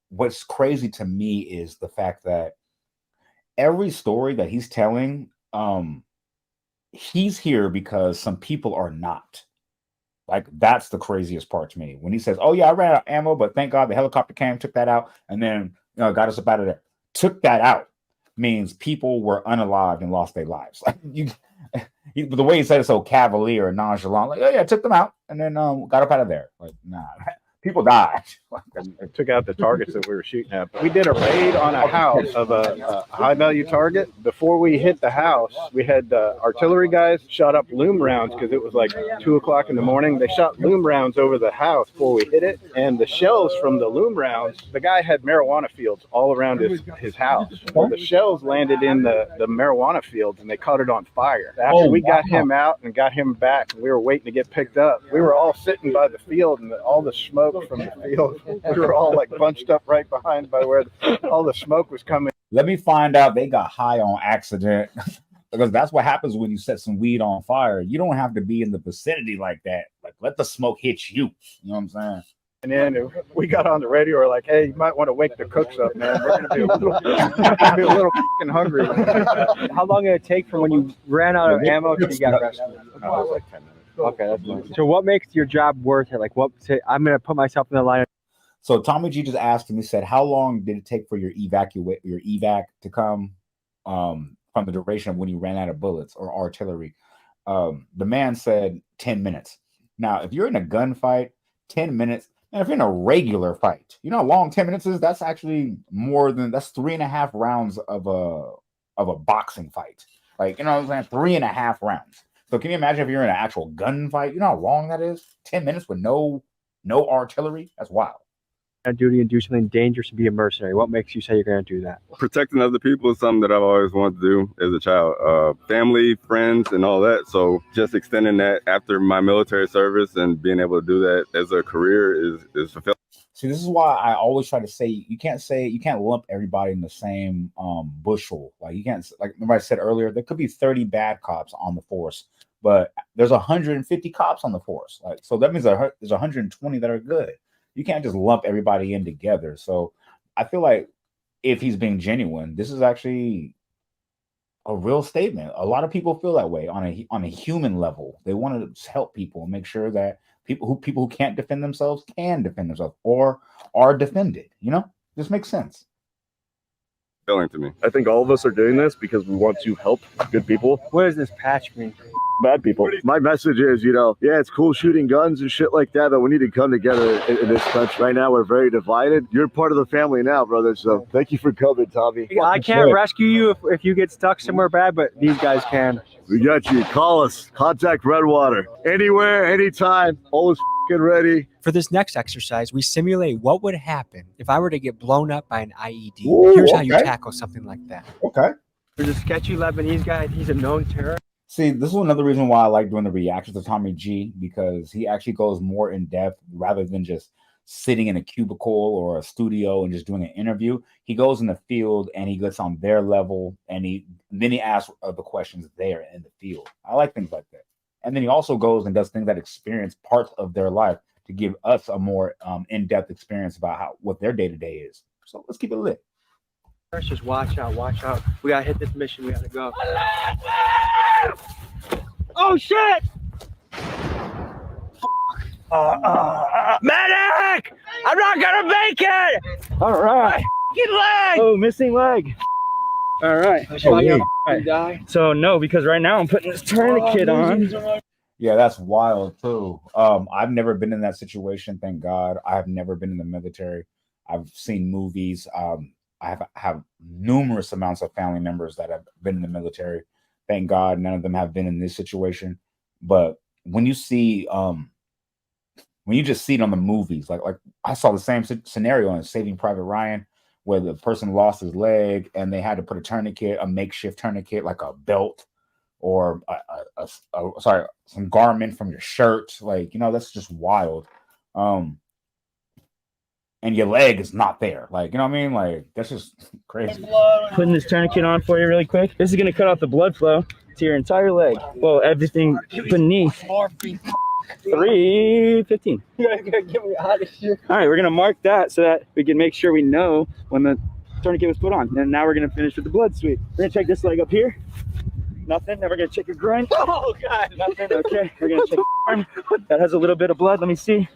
What's crazy to me is the fact that every story that he's telling, he's here because some people are not. Like, that's the craziest part to me. When he says, oh yeah, I ran out of ammo, but thank God the helicopter came, took that out, and then got us up out of there. Took that out means people were unalived and lost their lives. Like the way he said it so cavalier and nonchalant, like, oh yeah, took them out and then got up out of there. Like, nah, people died. It took out the targets that we were shooting at. We did a raid on a house of a high-value target. Before we hit the house, we had artillery guys shot up loom rounds because it was like 2 o'clock in the morning. They shot loom rounds over the house before we hit it. And the shells from the loom rounds, the guy had marijuana fields all around his house. Well, the shells landed in the marijuana fields and they caught it on fire. After we got him out and got him back, we were waiting to get picked up. We were all sitting by the field and all the smoke from the field, we were all like bunched up right behind by where all the smoke was coming. Let me find out they got high on accident. Because that's what happens when you set some weed on fire. You don't have to be in the vicinity like that. Like, let the smoke hit you. You know what I'm saying? And then we got on the radio. We're like, "Hey, you might want to wake the cooks up, man. We're gonna be a little fucking hungry." How long did it take from when you ran out of ammo to you got rescued? It was like 10 minutes. Okay, that's nice. So what makes your job worth it? Like, I'm gonna put myself in the line. So Tommy G just asked him. He said, "How long did it take for your evac to come from the duration of when you ran out of bullets or artillery?" The man said 10 minutes. Now, if you're in a gunfight, 10 minutes. And if you're in a regular fight, you know how long 10 minutes is? That's actually that's 3.5 rounds of a boxing fight. Like, you know what I'm saying? 3.5 rounds. So can you imagine if you're in an actual gunfight? You know how long that is? 10 minutes with no artillery? That's wild. Duty and do something dangerous to be a mercenary. What makes you say you're going to do that? Protecting other people is something that I've always wanted to do as a child. Family, friends, and all that. So just extending that after my military service and being able to do that as a career is fulfilling. See, this is why I always try to say you can't lump everybody in the same bushel. Like, you can't, like I said earlier, there could be 30 bad cops on the force, but there's 150 cops on the force. Like, so that means there's 120 that are good. You can't just lump everybody in together. So I feel like if he's being genuine, this is actually a real statement. A lot of people feel that way on a human level. They want to help people and make sure that people who can't defend themselves can defend themselves or are defended. You know, this makes sense. To me, I think all of us are doing this because we want to help good people. What does this patch mean? Bad people. My message is, yeah, it's cool shooting guns and shit like that, but we need to come together in this country. Right now, we're very divided. You're part of the family now, brother, so thank you for coming, Tommy. I can't rescue you if you get stuck somewhere bad, but these guys can. We got you. Call us. Contact Redwater. Anywhere, anytime. Always f***ing ready. For this next exercise, we simulate what would happen if I were to get blown up by an IED. Ooh, Here's how you tackle something like that. Okay. There's a sketchy Lebanese guy. He's a known terrorist. See, this is another reason why I like doing the reactions to Tommy G, because he actually goes more in depth rather than just sitting in a cubicle or a studio and just doing an interview. He goes in the field and he gets on their level and then he asks the questions there in the field. I like things like that. And then he also goes and does things that experience parts of their life to give us a more in-depth experience about what their day-to-day is. So let's keep it lit. Let's just watch out. We gotta hit this mission. We gotta go. Oh shit! Medic! I'm not gonna make it! All right. Get leg! Oh, missing leg. All right. So no, because right now I'm putting this tourniquet on. Yeah, that's wild too. I've never been in that situation, thank God. I have never been in the military. I've seen movies. I have numerous amounts of family members that have been in the military. Thank God none of them have been in this situation. But when you see when you just see it on the movies, like I saw the same scenario in Saving Private Ryan, where the person lost his leg and they had to put a tourniquet, a makeshift tourniquet, like a belt or some garment from your shirt. Like, you know, that's just wild. And your leg is not there. Like, you know what I mean? Like, that's just crazy. Putting this tourniquet on for you really quick. This is gonna cut off the blood flow to your entire leg. Well, everything beneath. 3:15. You guys gotta get me out of here. All right, we're gonna mark that so that we can make sure we know when the tourniquet was put on. And now we're gonna finish with the blood sweep. We're gonna check this leg up here. Nothing. Then we're gonna check your groin. Oh God, nothing. Okay, we're gonna check your arm. That has a little bit of blood. Let me see.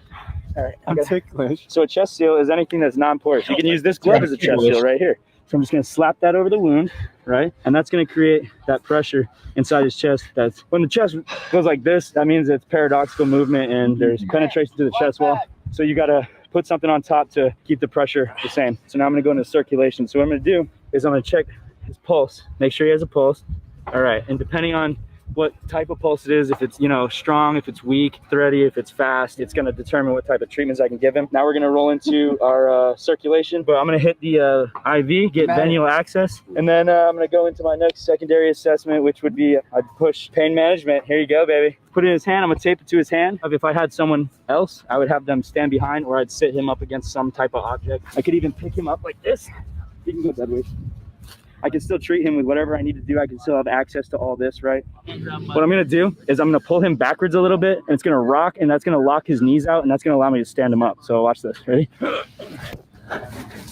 All right, I'm ticklish. So a chest seal is anything that's non-porous. You can use this glove as a chest seal right here. So I'm just gonna slap that over the wound, right? And that's gonna create that pressure inside his chest. That's when the chest goes like this, that means it's paradoxical movement and there's penetration to the chest wall. So you gotta put something on top to keep the pressure the same. So now I'm gonna go into circulation. So what I'm gonna do is I'm gonna check his pulse, make sure he has a pulse. All right, and depending on what type of pulse it is, if it's, you know, strong, if it's weak, thready, if it's fast, it's going to determine what type of treatments I can give him. Now we're going to roll into our circulation, but I'm going to hit the IV, get venule access, and then I'm going to go into my next secondary assessment, which would be I'd push pain management. Here you go, baby. Put it in his hand. I'm going to tape it to his hand. If I had someone else, I would have them stand behind, or I'd sit him up against some type of object. I could even pick him up like this. You can go that way. I can still treat him with whatever I need to do. I can still have access to all this, right? What I'm gonna do is I'm gonna pull him backwards a little bit, and it's gonna rock, and that's gonna lock his knees out, and that's gonna allow me to stand him up. So watch this, ready?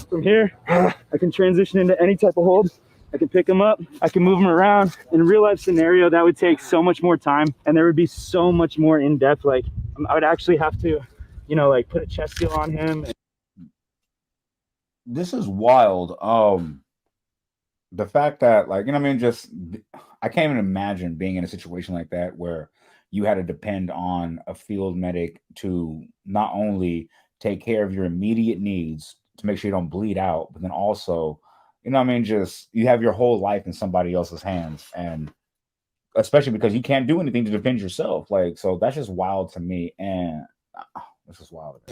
From here, I can transition into any type of hold. I can pick him up, I can move him around. In a real life scenario, that would take so much more time, and there would be so much more in depth. Like, I would actually have to, you know, like put a chest seal on him. This is wild. The fact that, like, you know what I mean, just I can't even imagine being in a situation like that where you had to depend on a field medic to not only take care of your immediate needs to make sure you don't bleed out, but then also, you know what I mean, just you have your whole life in somebody else's hands, and especially because you can't do anything to defend yourself. Like, so that's just wild to me, and this is wild.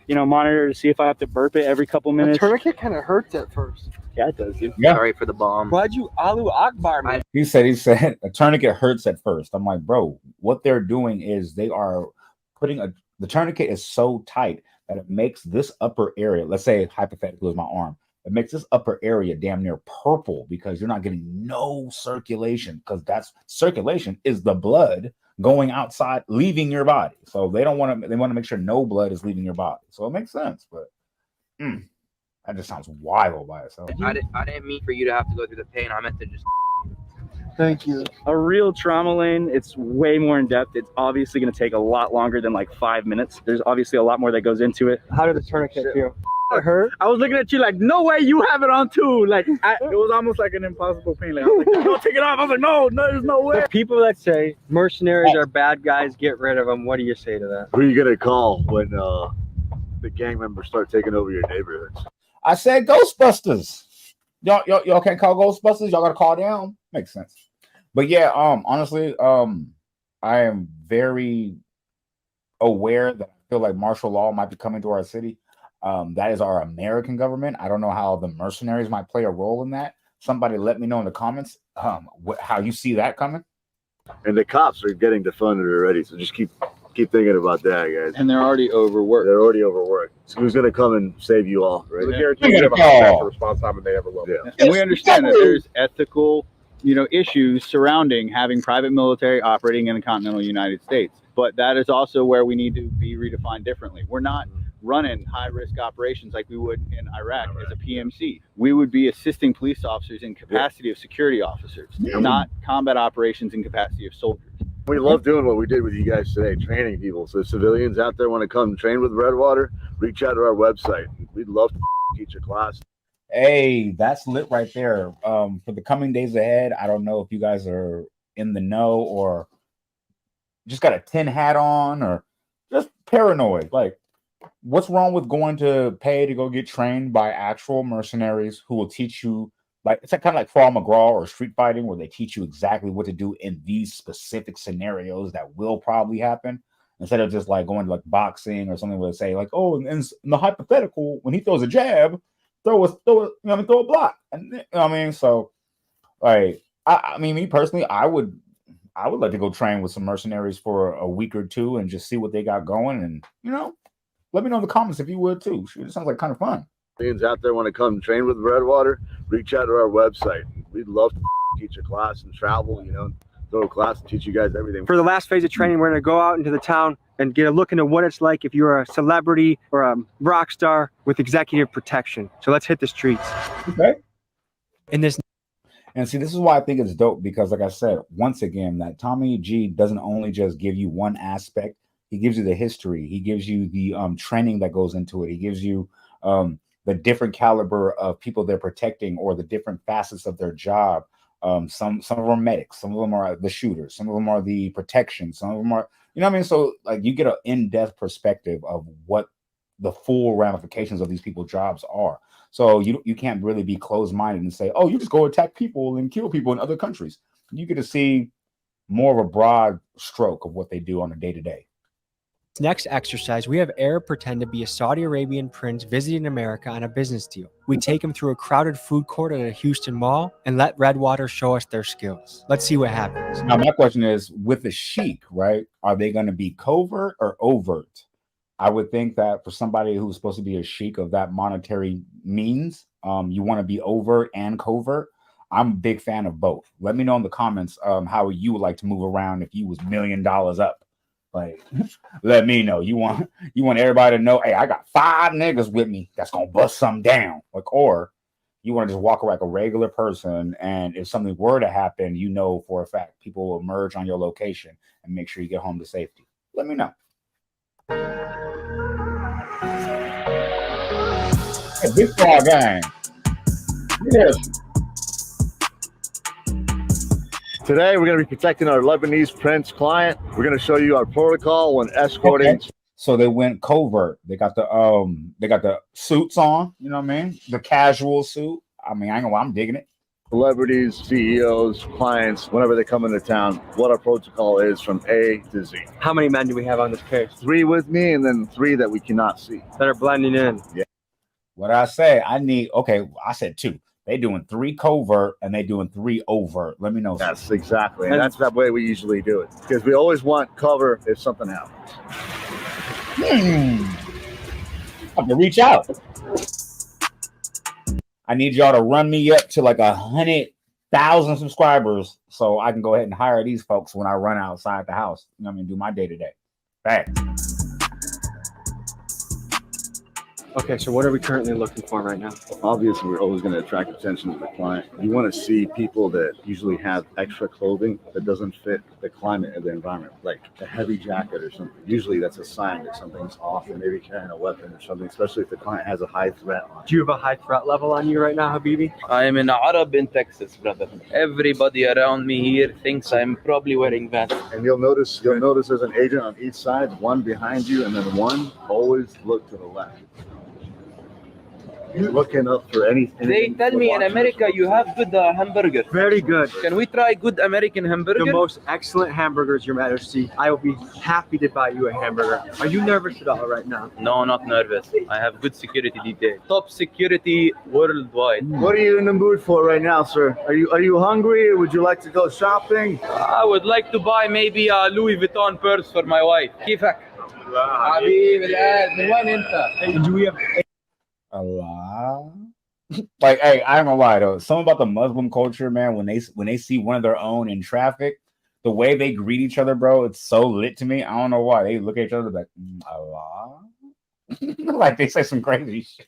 You know, monitor to see if I have to burp it every couple minutes. The tourniquet kind of hurts at first. Yeah, it does, dude. Yeah. Sorry for the bomb. Why'd you Alu Akbar me? He said a tourniquet hurts at first. I'm like, bro, what they're doing is they are putting the tourniquet is so tight that it makes this upper area, let's say hypothetically is my arm, it makes this upper area damn near purple because you're not getting no circulation, because that's circulation is the blood going outside, leaving your body. So they want to make sure no blood is leaving your body. So it makes sense, but that just sounds wild by itself. I didn't mean for you to have to go through the pain. I meant to just. Thank you. A real trauma lane, it's way more in depth. It's obviously going to take a lot longer than like 5 minutes. There's obviously a lot more that goes into it. How did the tourniquet feel? It hurt. I was looking at you like, no way, you have it on too. Like, it was almost like an impossible pain. Like, I was like, no, take it off. I was like, no, there's no way. The people that say mercenaries are bad guys, get rid of them. What do you say to that? Who are you gonna call when the gang members start taking over your neighborhoods? I said Ghostbusters. Y'all can't call Ghostbusters. Y'all gotta call down. Makes sense. But yeah, honestly, I am very aware that I feel like martial law might be coming to our city. That is our American government. I don't know how the mercenaries might play a role in that. Somebody let me know in the comments how you see that coming. And the cops are getting defunded already, so just keep thinking about that, guys. And they're already overworked. They're already overworked. So who's gonna come and save you all, right? Guarantee you have a faster response time than they ever will. Yeah. And we understand that there's ethical, issues surrounding having private military operating in the continental United States. But that is also where we need to be redefined differently. We're not running high-risk operations like we would in Iraq as a PMC. We would be assisting police officers in capacity of security officers, not combat operations in capacity of soldiers. We love doing what we did with you guys today, training people. So civilians out there want to come train with Redwater, reach out to our website. We'd love to teach a class. Hey, that's lit right there. For the coming days ahead, I don't know if you guys are in the know or just got a tin hat on or just paranoid. Like, what's wrong with going to pay to go get trained by actual mercenaries who will teach you? Like, it's like kind of like Fall McGraw or street fighting, where they teach you exactly what to do in these specific scenarios that will probably happen, instead of just like going to like boxing or something where they say like, oh, in the hypothetical, when he throws a jab, throw a block, and I mean, so like, I mean, me personally, I would like to go train with some mercenaries for a week or two and just see what they got going, and let me know in the comments if you would too. Shoot, it sounds like kind of fun. Civilians out there want to come train with Redwater, reach out to our website. We'd love to teach a class and travel, throw a class and teach you guys everything. For the last phase of training, we're going to go out into the town and get a look into what it's like if you're a celebrity or a rock star with executive protection. So let's hit the streets. Okay. In this. And see, this is why I think it's dope, because like I said, once again, that Tommy G doesn't only just give you one aspect. He gives you the history. He gives you the training that goes into it. He gives you the different caliber of people they're protecting, or the different facets of their job. Some of them are medics, some of them are the shooters, some of them are the protection, some of them are, you know what I mean? So like, you get an in-depth perspective of what the full ramifications of these people's jobs are. So you can't really be closed-minded and say, oh, you just go attack people and kill people in other countries. You get to see more of a broad stroke of what they do on a day-to-day. Next exercise, we have Arab pretend to be a Saudi Arabian prince visiting America on a business deal. We take him through a crowded food court at a Houston mall and let Redwater show us their skills. Let's see what happens. Now, my question is, with the sheik, right, are they going to be covert or overt? I would think that for somebody who's supposed to be a sheik of that monetary means, you want to be overt and covert. I'm a big fan of both. Let me know in the comments how you would like to move around if you was $1 million up. Like, let me know. You want everybody to know, hey, I got 5 niggas with me that's gonna bust something down. Like, or you want to just walk like a regular person, and if something were to happen, you know for a fact people will emerge on your location and make sure you get home to safety. Let me know. Hey, big frog gang. Yes. Today, we're going to be protecting our Lebanese Prince client. We're going to show you our protocol when escorting. Okay. So they went covert. They got the suits on, you know what I mean? The casual suit. I mean, I know I'm digging it. Celebrities, CEOs, clients, whenever they come into town, what our protocol is from A to Z. How many men do we have on this case? 3 with me, and then 3 that we cannot see. That are blending in. Yeah. What I say, I said 2. They doing 3 covert and they doing 3 overt. Let me know. Yes, exactly. And that's that way we usually do it, because we always want cover if something happens. I have to reach out. I need y'all to run me up to like 100,000 subscribers so I can go ahead and hire these folks when I run outside the house. You know what I mean? Do my day-to-day. Right. Okay, so what are we currently looking for right now? Obviously, we're always going to attract attention to the client. You want to see people that usually have extra clothing that doesn't fit the climate of the environment, like a heavy jacket or something. Usually that's a sign that something's off and maybe carrying a weapon or something, especially if the client has a high threat on. Do you have a high threat level on you right now, Habibi? I'm an Arab in Texas, brother. Everybody around me here thinks I'm probably wearing vests. And you'll notice there's an agent on each side, one behind you, and then one always look to the left. You're looking up for anything. They tell me in America you have good hamburger. Very good. Can we try good American hamburger? The most excellent hamburgers, Your Majesty. I will be happy to buy you a hamburger. Are you nervous at all right now? No, not nervous. I have good security detail. Top security worldwide. What are you in the mood for right now, sir? Are you hungry? Or would you like to go shopping? I would like to buy maybe a Louis Vuitton purse for my wife. كيفك؟ حبيبي الآن من وين أنت؟ Do we have a lot? Like, hey, I ain't gonna lie though. Something about the Muslim culture, man. When they see one of their own in traffic, the way they greet each other, bro, it's so lit to me. I don't know why. They look at each other like Allah. Like they say some crazy shit.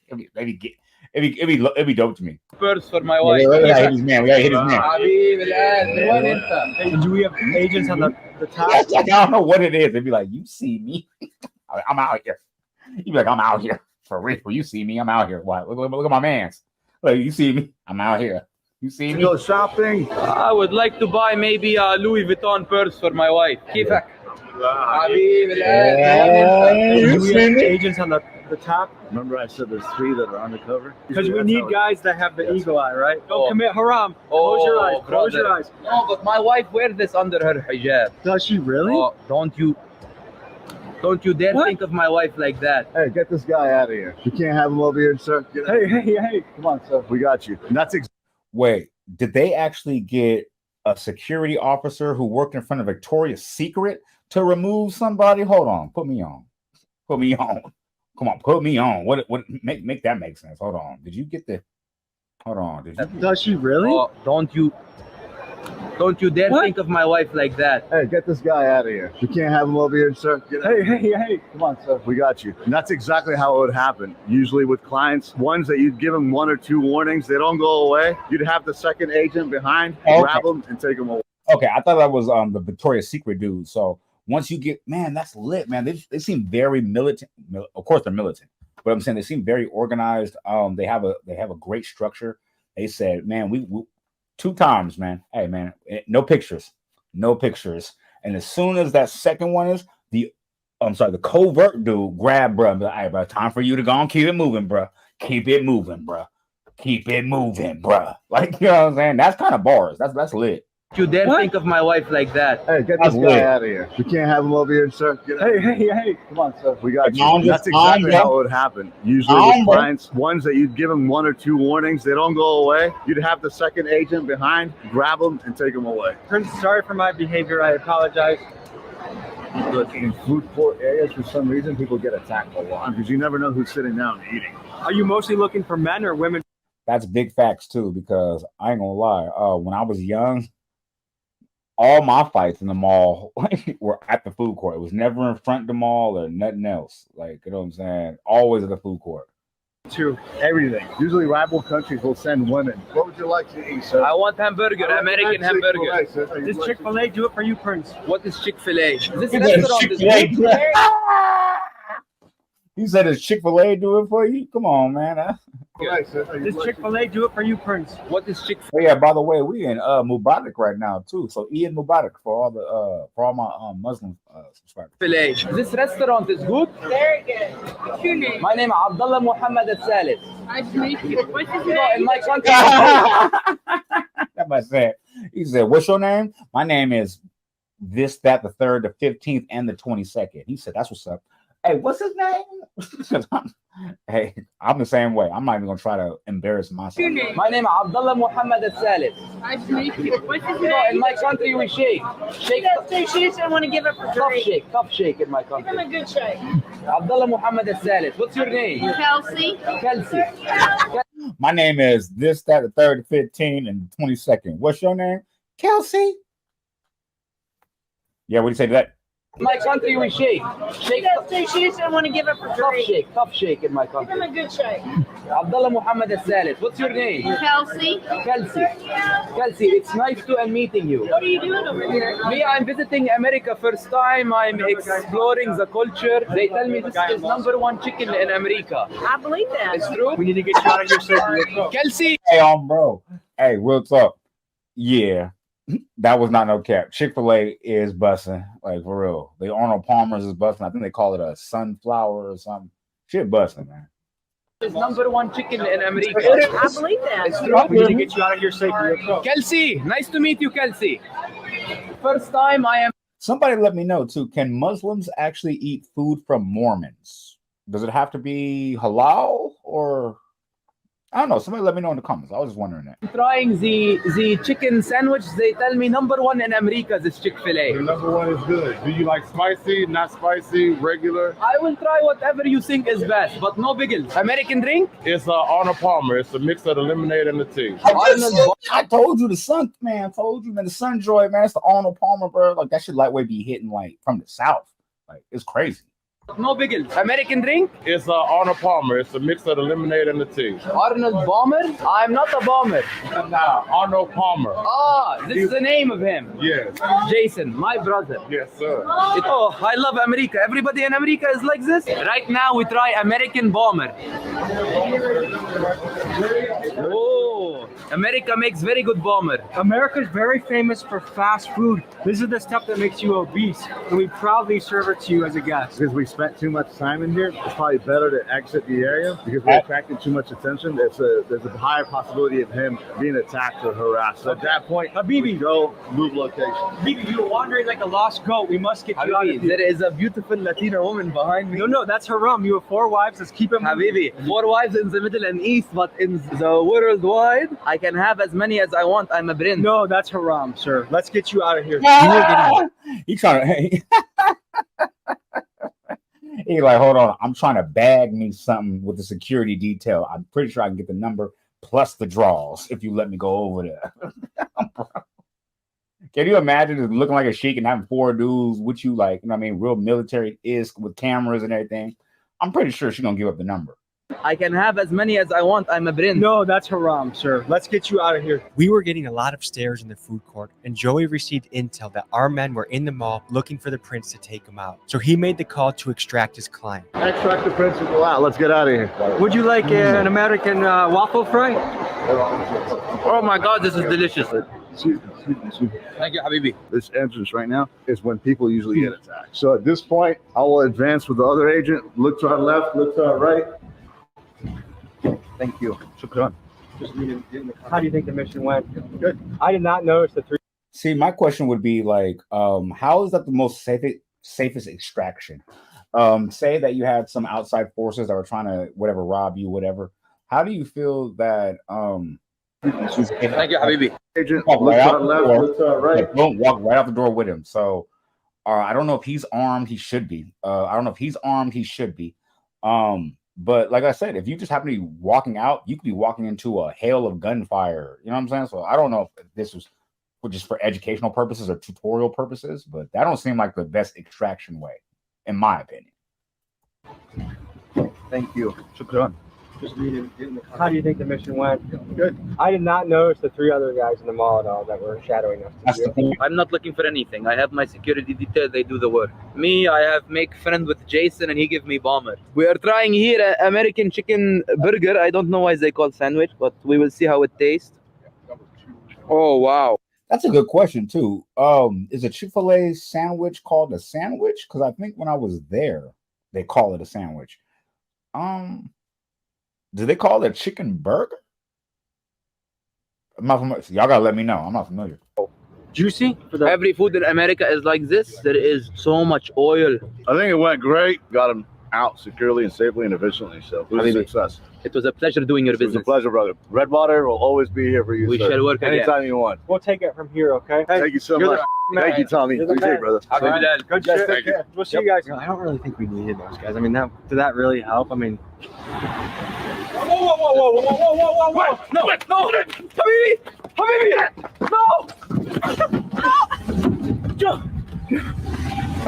It'd be dope to me. Purse for my wife. We gotta hit his man. do we have agents on the the top. Like, I don't know what it is. They'd be like, "You see me? I'm out here." You'd be like, "I'm out here for real. You see me? I'm out here. What? Look at my man's. Look, you see me? I'm out here. You see me?" Go shopping. I would like to buy maybe a Louis Vuitton purse for my wife. كيفك؟ حبيبي Do we have agents on the top? Remember I said there's 3 that are undercover? Because we need guys that have the eagle eye, right? Don't commit haram. Close your eyes. Close your eyes. No, but my wife wears this under her hijab. Does she really? Oh, don't you dare think of my wife like that. Hey, get this guy out of here. You can't have him over here, sir. Hey. Come on, sir. We got you. And that's Wait, did they actually get a security officer who worked in front of Victoria's Secret to remove somebody? Hold on, put me on. Come on, put me on. What make that make sense? Hold on. Did you get the? Hold on. Did you? Does she really? Oh, don't you dare think of my wife like that. Hey, get this guy out of here. You can't have him over here, sir. Hey. Come on, sir. We got you. And that's exactly how it would happen. Usually with clients, ones that you'd give them 1 or 2 warnings, they don't go away. You'd have the second agent behind, grab them, and take them away. Okay, I thought that was the Victoria's Secret dude. So once you get, man, that's lit, man. They seem very militant. Of course, they're militant, but I'm saying they seem very organized. They have a great structure. They said, man, we 2 times, man. Hey, man, no pictures. And as soon as that second one is the covert dude grab bruh and be like, "Hey, bro, time for you to go and keep it moving, bruh. Keep it moving, bruh. Like, you know what I'm saying? That's kind of bars. That's lit. You dare think of my wife like that. Hey, get this guy out of here. You can't have him over here, sir. Hey. Come on, sir. We got you. That's exactly how it would happen. Usually with clients, ones that you'd give them 1 or 2 warnings, they don't go away. You'd have the second agent behind, grab them, and take them away. Prince, sorry for my behavior. I apologize. Look, in food court areas, for some reason, people get attacked a lot because you never know who's sitting down and eating. Are you mostly looking for men or women? That's big facts too, because I ain't gonna lie. When I was young, all my fights in the mall were at the food court. It was never in front of the mall or nothing else. Like, you know what I'm saying? Always at the food court. To everything. Usually rival countries will send women. What would you like to eat, sir? I want hamburger, American hamburger. Does Chick-fil-A do it for you, Prince? What is Chick-fil-A? This restaurant is good. He said, "Does Chick-fil-A do it for you?" Come on, man. Does Chick-fil-A do it for you, Prince? What is Chick-fil-A? Oh, yeah, by the way, we in Mubarak right now too. So Eid Mubarak for all my Muslim subscribers. Chick-fil-A. This restaurant is good. Very good. What's your name? My name is Abdullah Muhammad Al-Salis. Nice to meet you. What's his In name? my country. That must say. He said, "What's your name?" My name is this, that, the 3rd, the 15th, and the 22nd. He said, "That's what's up." Hey, what's his name? Hey, I'm the same way. I'm not even gonna try to embarrass myself. My name is Abdullah Muhammad Al-Salis. Nice to meet you. What's his name? In my country, we shake. Shake. She doesn't want to give up her drink. Tough shake in my Give him country. a good shake. Abdullah Muhammad Al-Salis. What's your name? Kelsey. Kelsey. My name is this, that, the 3rd, the 15th, and the 22nd. What's your name? Kelsey. Yeah, what do you say to that? In my country, we shake. She doesn't want to give up her drink. Tough shake in my Give him country. a good shake. Abdullah Muhammad Al-Salis. What's your name? Kelsey. Kelsey, it's nice to meeting you. What are you doing over here? Me, I'm visiting America first time. I'm exploring the culture. They tell me this is #1 chicken in America. I believe that. It's true? We need to get you out of here safely. Kelsey! Hey, bro. Hey, real talk. Yeah, that was not no cap. Chick-fil-A is busting, like for real. The Arnold Palmer's is busting. I think they call it a sunflower or something. Shit busting, man. It's #1 chicken in America. I believe that. It's true? We need to get you out of here safely. Kelsey, nice to meet you, Kelsey. First time I am. Somebody let me know too. Can Muslims actually eat food from Mormons? Does it have to be halal or? I don't know. Somebody let me know in the comments. I was just wondering that. Trying the chicken sandwich. They tell me #1 in America is Chick-fil-A. The #1 is good. Do you like spicy, not spicy, regular? I will try whatever you think is best, but no biggles. American drink? It's Arnold Palmer. It's a mix of the lemonade and the tea. I told you the sun, man. I told you, man. The Sunjoy, man. It's the Arnold Palmer, bro. Like that shit lightweight be hitting like from the south. Like it's crazy. No pickles. American drink? It's Arnold Palmer. It's a mix of the lemonade and the tea. Arnold Bomber? I'm not a bomber. Nah, Arnold Palmer. Ah, this is the name of him. Yes. Jason, my brother. Yes, sir. Oh, I love America. Everybody in America is like this. Right now we try American Bomber. Oh, America makes very good bomber. America is very famous for fast food. This is the stuff that makes you obese, and we proudly serve it to you as a guest. Because we spent too much time in here, it's probably better to exit the area because we attracted too much attention. There's a higher possibility of him being attacked or harassed. So at that point, Habibi, go move location. Habibi, you're wandering like a lost goat. We must get you out of here. There is a beautiful Latina woman behind me. No, that's Haram. You have 4 wives. Let's keep him. Habibi, 4 wives in the Middle and East, but in the worldwide, I can have as many as I want. I'm a prince. No, that's Haram, sir. Let's get you out of here. He's trying to. He's like, hold on. I'm trying to bag me something with the security detail. I'm pretty sure I can get the number plus the draws if you let me go over there. Can you imagine just looking like a sheik and having 4 dudes with you, like, you know what I mean, real military is with cameras and everything? I'm pretty sure she's gonna give up the number. I can have as many as I want. I'm a prince. No, that's Haram, sir. Let's get you out of here. We were getting a lot of stares in the food court, and Joey received intel that our men were in the mall looking for the prince to take him out. So he made the call to extract his client. Extract the prince and go out. Let's get out of here. Would you like an American waffle fry? Oh my God, this is delicious. Excuse me. Thank you, Habibi. This entrance right now is when people usually get attacked. So at this point, I will advance with the other agent. Look to our left, look to our right. Thank you. Shukran. How do you think the mission went? Good. I did not notice the 3. See, my question would be like, how is that the most safest extraction? Say that you had some outside forces that were trying to whatever rob you, whatever. How do you feel that? Thank you, Habibi. Agent, look to our left, look to our right. Don't walk right out the door with him. So, I don't know if he's armed. He should be. I don't know if he's armed. He should be. But like I said, if you just happen to be walking out, you could be walking into a hail of gunfire. You know what I'm saying? So I don't know if this was just for educational purposes or tutorial purposes, but that don't seem like the best extraction way, in my opinion. Thank you. Shukran. How do you think the mission went? Good. I did not notice the 3 other guys in the mall at all that were shadowing us. That's the point. I'm not looking for anything. I have my security detail. They do the work. Me, I have make friend with Jason and he give me bomber. We are trying here an American chicken burger. I don't know why they call sandwich, but we will see how it tastes. Oh, wow. That's a good question too. Is a Chick-fil-A sandwich called a sandwich? Because I think when I was there, they call it a sandwich. Do they call it a chicken burger? I'm not familiar. Y'all gotta let me know. I'm not familiar. Juicy? Every food in America is like this. There is so much oil. I think it went great. Got him out securely and safely and efficiently. So it was a success. It was a pleasure doing your business. It was a pleasure, brother. Redwater will always be here for you. We sir. shall work anytime again. you want. We'll take it from here, okay? Hey, thank you so much. Thank you, Tommy. Appreciate it, brother. Good shit. Take care. We'll see you guys. I don't really think we needed those guys. I mean, did that really help? I mean, Whoa. No. Habibi.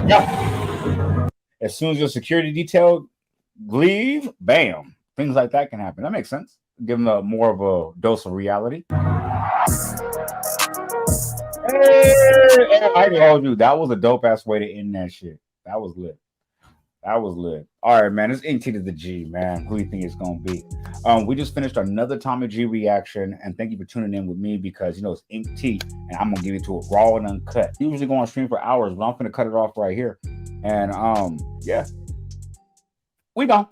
No. As soon as your security detail leave, bam, things like that can happen. That makes sense. Give them more of a dose of reality. Hey, I told you that was a dope ass way to end that shit. That was lit. All right, man. It's Ink T to the G, man. Who do you think it's gonna be? We just finished another Tommy G reaction, and thank you for tuning in with me because you know it's Ink T, and I'm gonna give it to it raw and uncut. Usually go on stream for hours, but I'm gonna cut it off right here. And yeah, we gone.